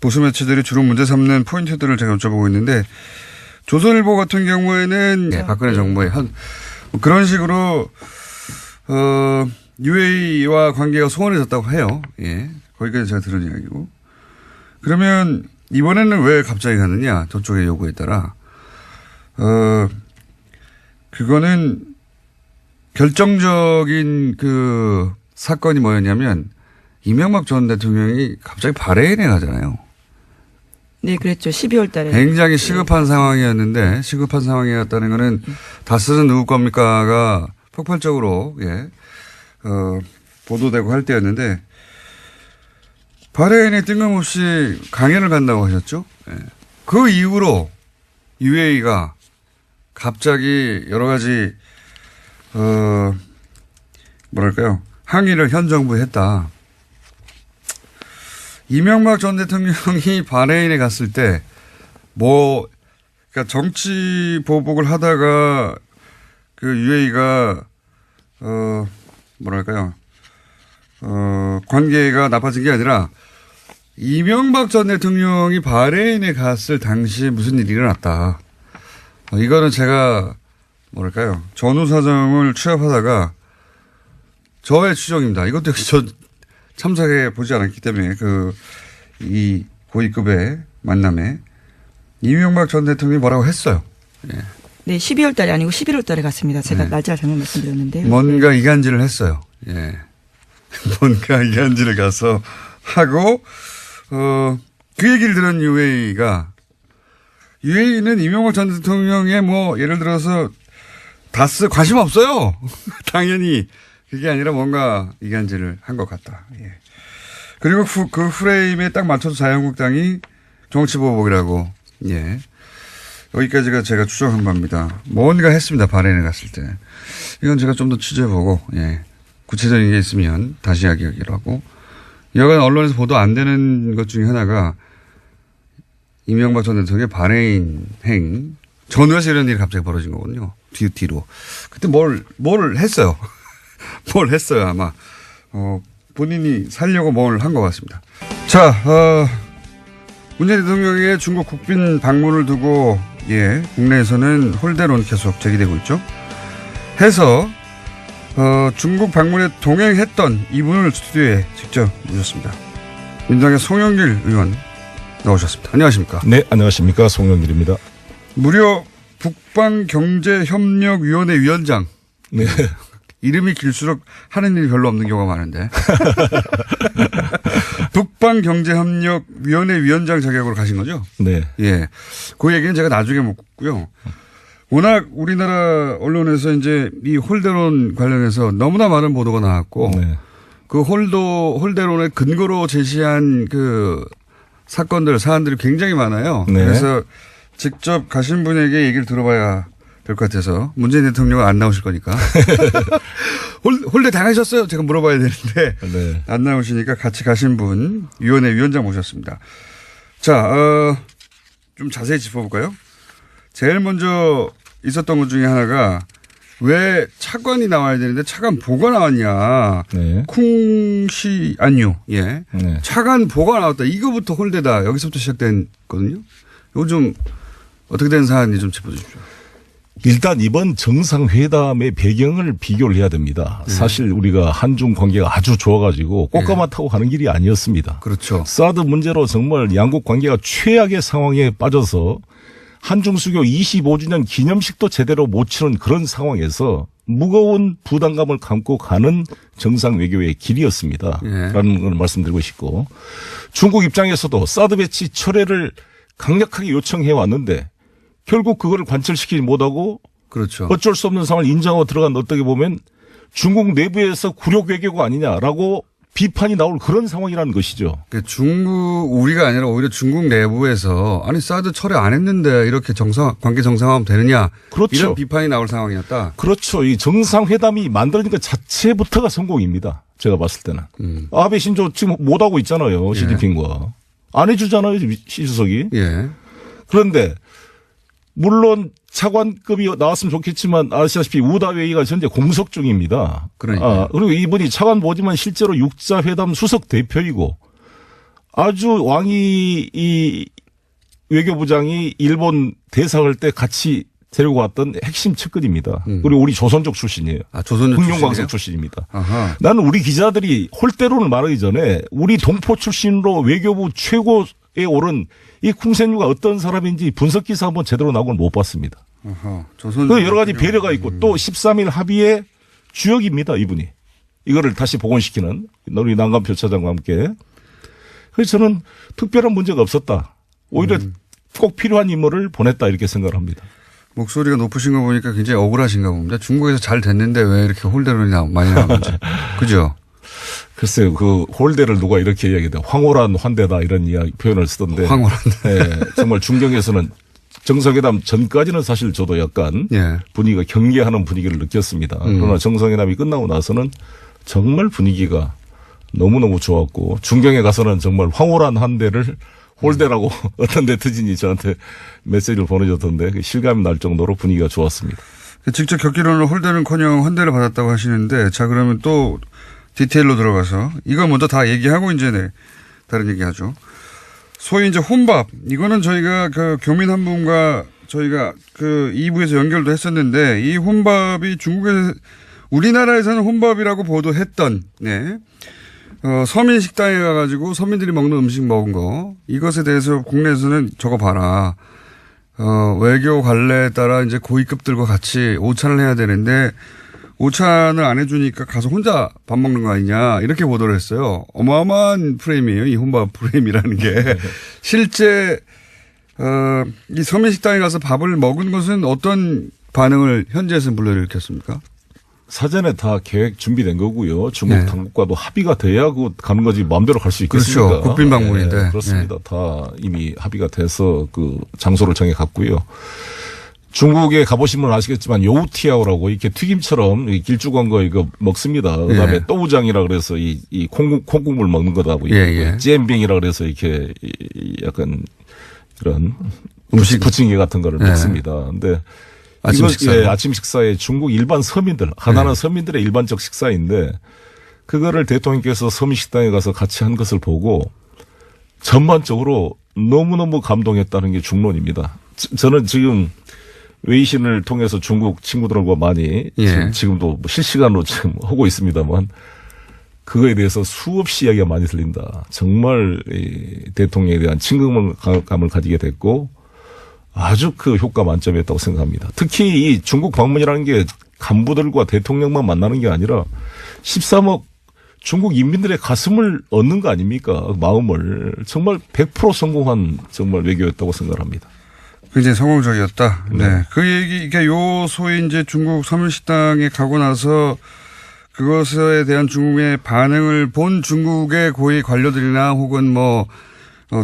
보수 매체들이 주로 문제 삼는 포인트들을 제가 여쭤보고 있는데 조선일보 같은 경우에는 박근혜 정부의 그런 식으로 UAE와 관계가 소원해졌다고 해요. 예. 거기까지 제가 들은 이야기고. 그러면 이번에는 왜 갑자기 가느냐 저쪽의 요구에 따라 그거는 결정적인 그 사건이 뭐였냐면 이명박 전 대통령이 갑자기 바레인에 가잖아요. 네, 그랬죠. 12월 달에. 굉장히 시급한 상황이었는데 시급한 상황이었다는 거는 다스는 누구 겁니까가 폭발적으로 보도되고 할 때였는데 바레인에 뜬금없이 강연을 간다고 하셨죠. 예. 그 이후로 UAE가 갑자기 여러 가지 뭐랄까요 항의를 현 정부에 했다. 이명박 전 대통령이 바레인에 갔을 때 그러니까 정치 보복을 하다가 그 UAE가 뭐랄까요 관계가 나빠진 게 아니라 이명박 전 대통령이 바레인에 갔을 당시에 무슨 일이 일어났다. 이거는 제가 뭐랄까요 전후 사정을 취합하다가 저의 추정입니다. 이것도 역시 저 참석해 보지 않았기 때문에 이 고위급의 만남에 이명박 전 대통령이 뭐라고 했어요. 예. 네, 12월 달이 아니고 11월 달에 갔습니다. 제가 네. 날짜 잘못 말씀드렸는데요. 뭔가 이간질을 했어요. 예. 뭔가 이간질을 가서 하고 그 얘기를 들은 UAE는 이명박 전 대통령의 뭐 예를 들어서 다스 관심 없어요. 당연히 그게 아니라 뭔가 이간질을 한 것 같다. 예. 그리고 그 프레임에 딱 맞춰서 자유한국당이 정치보복이라고. 예. 여기까지가 제가 추정한 바입니다. 뭔가 했습니다. 바레인에 갔을 때. 이건 제가 좀 더 취재해보고 예. 구체적인 게 있으면 다시 이야기하기로 하고. 여간 언론에서 보도 안 되는 것 중에 하나가 이명박 전 대통령의 바레인 행 전후에서 이런 일이 갑자기 벌어진 거거든요. 뒤로. 그때 뭘 했어요. 뭘 했어요, 아마. 본인이 살려고 뭘 한 것 같습니다. 자, 문재인 대통령의 중국 국빈 방문을 두고, 국내에서는 홀대론 계속 제기되고 있죠. 해서, 중국 방문에 동행했던 이분을 스튜디오에 직접 모셨습니다. 민주당의 송영길 의원 나오셨습니다. 안녕하십니까? 네, 안녕하십니까. 송영길입니다. 무려 북방경제협력위원회 위원장. 네. 이름이 길수록 하는 일이 별로 없는 경우가 많은데. 북방경제협력위원회 위원장 자격으로 가신 거죠? 네. 예. 그 얘기는 제가 나중에 묻고요. 워낙 우리나라 언론에서 이제 이 홀대론 관련해서 너무나 많은 보도가 나왔고, 네. 그 홀대론의 근거로 제시한 그 사안들이 굉장히 많아요. 네. 그래서 직접 가신 분에게 얘기를 들어봐야 될 것 같아서 문재인 대통령은 안 나오실 거니까 홀대 당하셨어요? 제가 물어봐야 되는데 네. 안 나오시니까 같이 가신 분 위원회 위원장 모셨습니다. 자, 좀 자세히 짚어볼까요? 제일 먼저 있었던 것 중에 하나가 왜 차관이 나와야 되는데 차관 보가 나왔냐? 네. 쿵시 안유, 예, 네. 차관 보가 나왔다. 이거부터 홀대다. 여기서부터 시작된 거든요. 이거 좀 어떻게 된 사안인지 좀 짚어주십시오. 일단 이번 정상회담의 배경을 비교를 해야 됩니다. 사실 우리가 한중 관계가 아주 좋아가지고 꽃가마 타고 가는 길이 아니었습니다. 그렇죠. 사드 문제로 정말 양국 관계가 최악의 상황에 빠져서 한중 수교 25주년 기념식도 제대로 못 치는 그런 상황에서 무거운 부담감을 감고 가는 정상 외교의 길이었습니다. 라는 걸 말씀드리고 싶고, 중국 입장에서도 사드 배치 철회를 강력하게 요청해 왔는데 결국 그거를 관철시키지 못하고, 그렇죠, 어쩔 수 없는 상황을 인정하고 들어간, 어떻게 보면 중국 내부에서 굴욕 외교가 아니냐라고 비판이 나올 그런 상황이라는 것이죠. 우리가 아니라 오히려 중국 내부에서 아니 사드 철회 안 했는데 이렇게 관계 정상화하면 되느냐. 그렇죠. 이런 비판이 나올 상황이었다. 그렇죠. 이 정상회담이 만들어진 것 자체부터가 성공입니다. 제가 봤을 때는. 아베 신조 지금 못하고 있잖아요. 시진핑과. 안 해주잖아요. 시 주석이. 그런데 물론 차관급이 나왔으면 좋겠지만 아시다시피 우다웨이가 현재 공석 중입니다. 그리고 이분이 차관 보지만 실제로 육자회담 수석 대표이고 아주 왕이 이 외교부장이 일본 대사할 때 같이 데리고 왔던 핵심 측근입니다. 그리고 우리 조선족 출신이에요. 흑룡광석 출신입니다. 아하. 나는 우리 기자들이 홀대론을 말하기 전에 우리 동포 출신으로 외교부 최고에 오른 이 쿵센유가 어떤 사람인지 분석 기사 한번 제대로 나온 걸 못 봤습니다. 그 여러 가지 배려가 있고 또 13일 합의의 주역입니다. 이분이. 이거를 다시 복원시키는 우리 난감표 차장과 함께. 그래서 저는 특별한 문제가 없었다. 오히려 꼭 필요한 인물을 보냈다 이렇게 생각을 합니다. 목소리가 높으신 거 보니까 굉장히 억울하신가 봅니다. 중국에서 잘 됐는데 왜 이렇게 홀대론이 많이 나오는지. 그죠? 글쎄요, 그 홀대를 누가 이렇게 이야기해요. 황홀한 환대다 이런 이야기 표현을 쓰던데. 황홀한. 네, 정말 중경에서는 정상회담 전까지는 사실 저도 약간 분위기가 경계하는 분위기를 느꼈습니다. 그러나 정상회담이 끝나고 나서는 정말 분위기가 너무너무 좋았고 중경에 가서는 정말 황홀한 환대를 홀대라고 어떤 네티즌이 저한테 메시지를 보내줬던데 실감이 날 정도로 분위기가 좋았습니다. 직접 겪기로는 홀대는커녕 환대를 받았다고 하시는데 자 그러면 또 디테일로 들어가서 이거 먼저 다 얘기하고 이제 다른 얘기하죠. 소위 이제 혼밥 이거는 저희가 그 교민 한 분과 저희가 그 2부에서 연결도 했었는데 이 혼밥이 우리나라에서는 혼밥이라고 보도했던 서민 식당에 가가지고 서민들이 먹는 음식 먹은 거 이것에 대해서 국내에서는 저거 봐라. 외교 관례에 따라 이제 고위급들과 같이 오찬을 해야 되는데 오찬을 안 해주니까 가서 혼자 밥 먹는 거 아니냐 이렇게 보도를 했어요. 어마어마한 프레임이에요. 이 혼밥 프레임이라는 게. 실제 이 서민식당에 가서 밥을 먹은 것은 어떤 반응을 현지에서는 불러일으켰습니까? 사전에 다 계획 준비된 거고요. 중국 당국과도 합의가 돼야 가는 거지 마음대로 갈 수 있겠습니까? 그렇죠. 국빈 방문인데. 그렇습니다. 다 이미 합의가 돼서 그 장소를 정해 갔고요. 중국에 가보시면 아시겠지만 요우티아오라고 이렇게 튀김처럼 길쭉한 거 이거 먹습니다. 그다음에 또우장이라 그래서 이 콩국물 먹는 거다고 잼빙이라 그래서 이렇게 약간 이런 음식 부침개 같은 거를 먹습니다. 근데 아침 식사에 중국 일반 서민들 가난한 서민들의 일반적 식사인데 그거를 대통령께서 서민식당에 가서 같이 한 것을 보고 전반적으로 너무너무 감동했다는 게 중론입니다. 저는 지금 웨이신을 통해서 중국 친구들과 많이 지금도 실시간으로 지금 하고 있습니다만 그거에 대해서 수없이 이야기가 많이 들린다. 정말 이 대통령에 대한 친근감을 가지게 됐고 아주 그 효과 만점이었다고 생각합니다. 특히 이 중국 방문이라는 게 간부들과 대통령만 만나는 게 아니라 13억 중국 인민들의 가슴을 얻는 거 아닙니까? 마음을. 정말 100% 성공한 정말 외교였다고 생각합니다. 굉장히 성공적이었다. 네. 그 얘기, 요 소위 이제 중국 서민식당에 가고 나서 그것에 대한 중국의 반응을 본 중국의 고위 관료들이나 혹은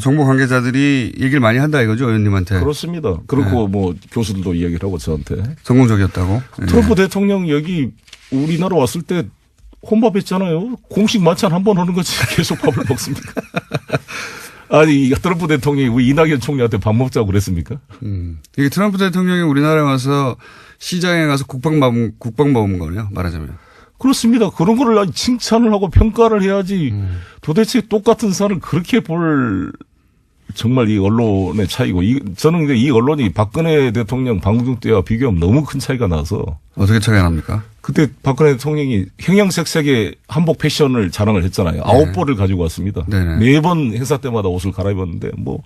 정보 관계자들이 얘기를 많이 한다 이거죠, 의원님한테. 그렇습니다. 그리고 교수들도 이야기를 하고 저한테. 성공적이었다고. 트럼프 대통령 여기 우리나라 왔을 때 혼밥했잖아요. 공식 만찬 한 번 하는 거지 계속 밥을 먹습니까? 아니 트럼프 대통령이 우리 이낙연 총리한테 밥 먹자고 그랬습니까? 이게 트럼프 대통령이 우리나라에 와서 시장에 가서 국밥 먹은 거네요, 말하자면. 그렇습니다. 그런 거를 칭찬을 하고 평가를 해야지 도대체 똑같은 산을 그렇게 볼 정말 이 언론의 차이고 저는 근데 이 언론이 박근혜 대통령 방송 때와 비교하면 너무 큰 차이가 나서 어떻게 차이가 납니까? 그때 박근혜 대통령이 형형색색의 한복 패션을 자랑을 했잖아요. 9벌을 가지고 왔습니다. 네네. 매번 행사 때마다 옷을 갈아입었는데 뭐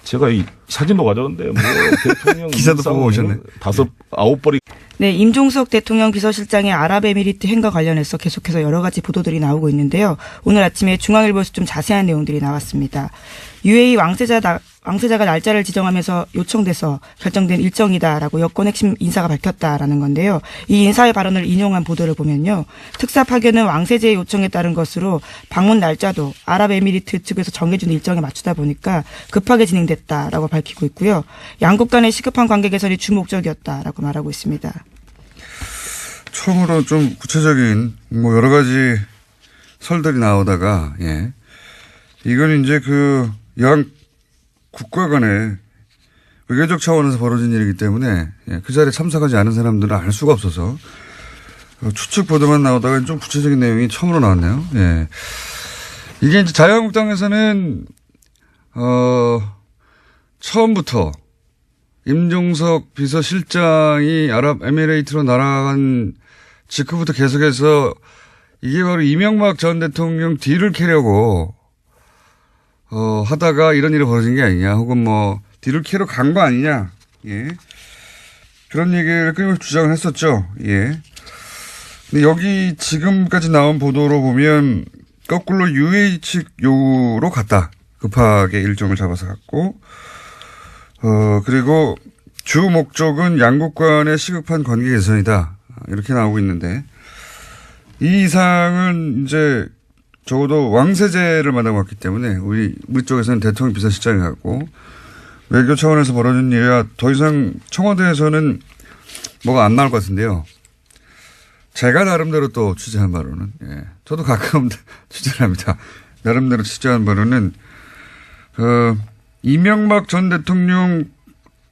제가 이 사진도 가져왔는데 뭐 대통령 기사도 보고 오셨네. 9벌이 네, 임종석 대통령 비서실장의 아랍에미리트 행과 관련해서 계속해서 여러 가지 보도들이 나오고 있는데요. 오늘 아침에 중앙일보에서 좀 자세한 내용들이 나왔습니다. UAE 왕세자가 날짜를 지정하면서 요청돼서 결정된 일정이다라고 여권 핵심 인사가 밝혔다라는 건데요. 이 인사의 발언을 인용한 보도를 보면요. 특사 파견은 왕세자의 요청에 따른 것으로 방문 날짜도 아랍에미리트 측에서 정해준 일정에 맞추다 보니까 급하게 진행됐다라고 밝히고 있고요. 양국 간의 시급한 관계 개선이 주 목적이었다라고 말하고 있습니다. 처음으로 좀 구체적인 뭐 여러 가지 설들이 나오다가 예. 이건 이제 그 양 국가 간의 외교적 차원에서 벌어진 일이기 때문에 예. 그 자리에 참석하지 않은 사람들은 알 수가 없어서 추측 보도만 나오다가 좀 구체적인 내용이 처음으로 나왔네요. 예. 이게 이제 자유한국당에서는 처음부터 임종석 비서실장이 아랍에미레이트로 날아간 직후부터 계속해서 이게 바로 이명박 전 대통령 뒤를 캐려고 하다가 이런 일이 벌어진 게 아니냐, 혹은 뭐 뒤를 캐러 간 거 아니냐, 예. 그런 얘기를 끊임없이 주장을 했었죠. 예. 근데 여기 지금까지 나온 보도로 보면 거꾸로 UAE 측 요구로 갔다. 급하게 일정을 잡아서 갔고, 그리고 주 목적은 양국 간의 시급한 관계 개선이다. 이렇게 나오고 있는데, 이 이상은 이제 적어도 왕세제를 만나고 왔기 때문에 우리 쪽에서는 대통령 비서실장이 갔고, 외교 차원에서 벌어진 일이라 더 이상 청와대에서는 뭐가 안 나올 것 같은데요. 제가 나름대로 또 취재한 바로는, 예. 저도 가끔 취재를 합니다. 나름대로 취재한 바로는, 이명박 전 대통령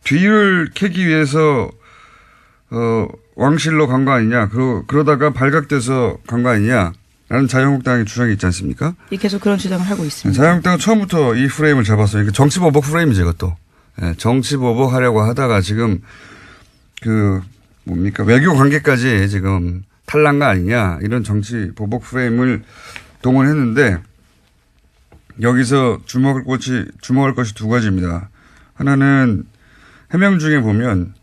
뒤를 캐기 위해서, 왕실로 간 거 아니냐. 그러다가 발각돼서 간 거 아니냐. 라는 자유한국당의 주장이 있지 않습니까? 계속 그런 주장을 하고 있습니다. 자유한국당은 처음부터 이 프레임을 잡았어요. 정치보복 프레임이죠, 이것도. 예, 정치보복 하려고 하다가 지금 외교 관계까지 지금 탈난 거 아니냐. 이런 정치보복 프레임을 동원했는데, 여기서 주목할 것이 두 가지입니다. 하나는 해명 중에 보면,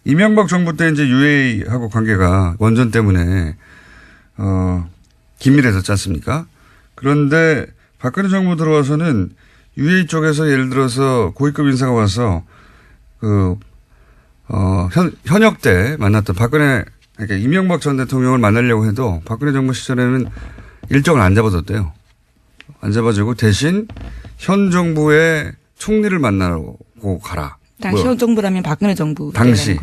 이명박 정부 때 이제 UAE하고 관계가 원전 때문에, 긴밀해졌지 않습니까? 그런데 박근혜 정부 들어와서는 UAE 쪽에서 예를 들어서 고위급 인사가 와서 현역 때 만났던 그러니까 이명박 전 대통령을 만나려고 해도 박근혜 정부 시절에는 일정을 안 잡아줬대요. 안 잡아주고 대신 현 정부의 총리를 만나고 가라. 당시 현 정부라면 박근혜 정부. 당시.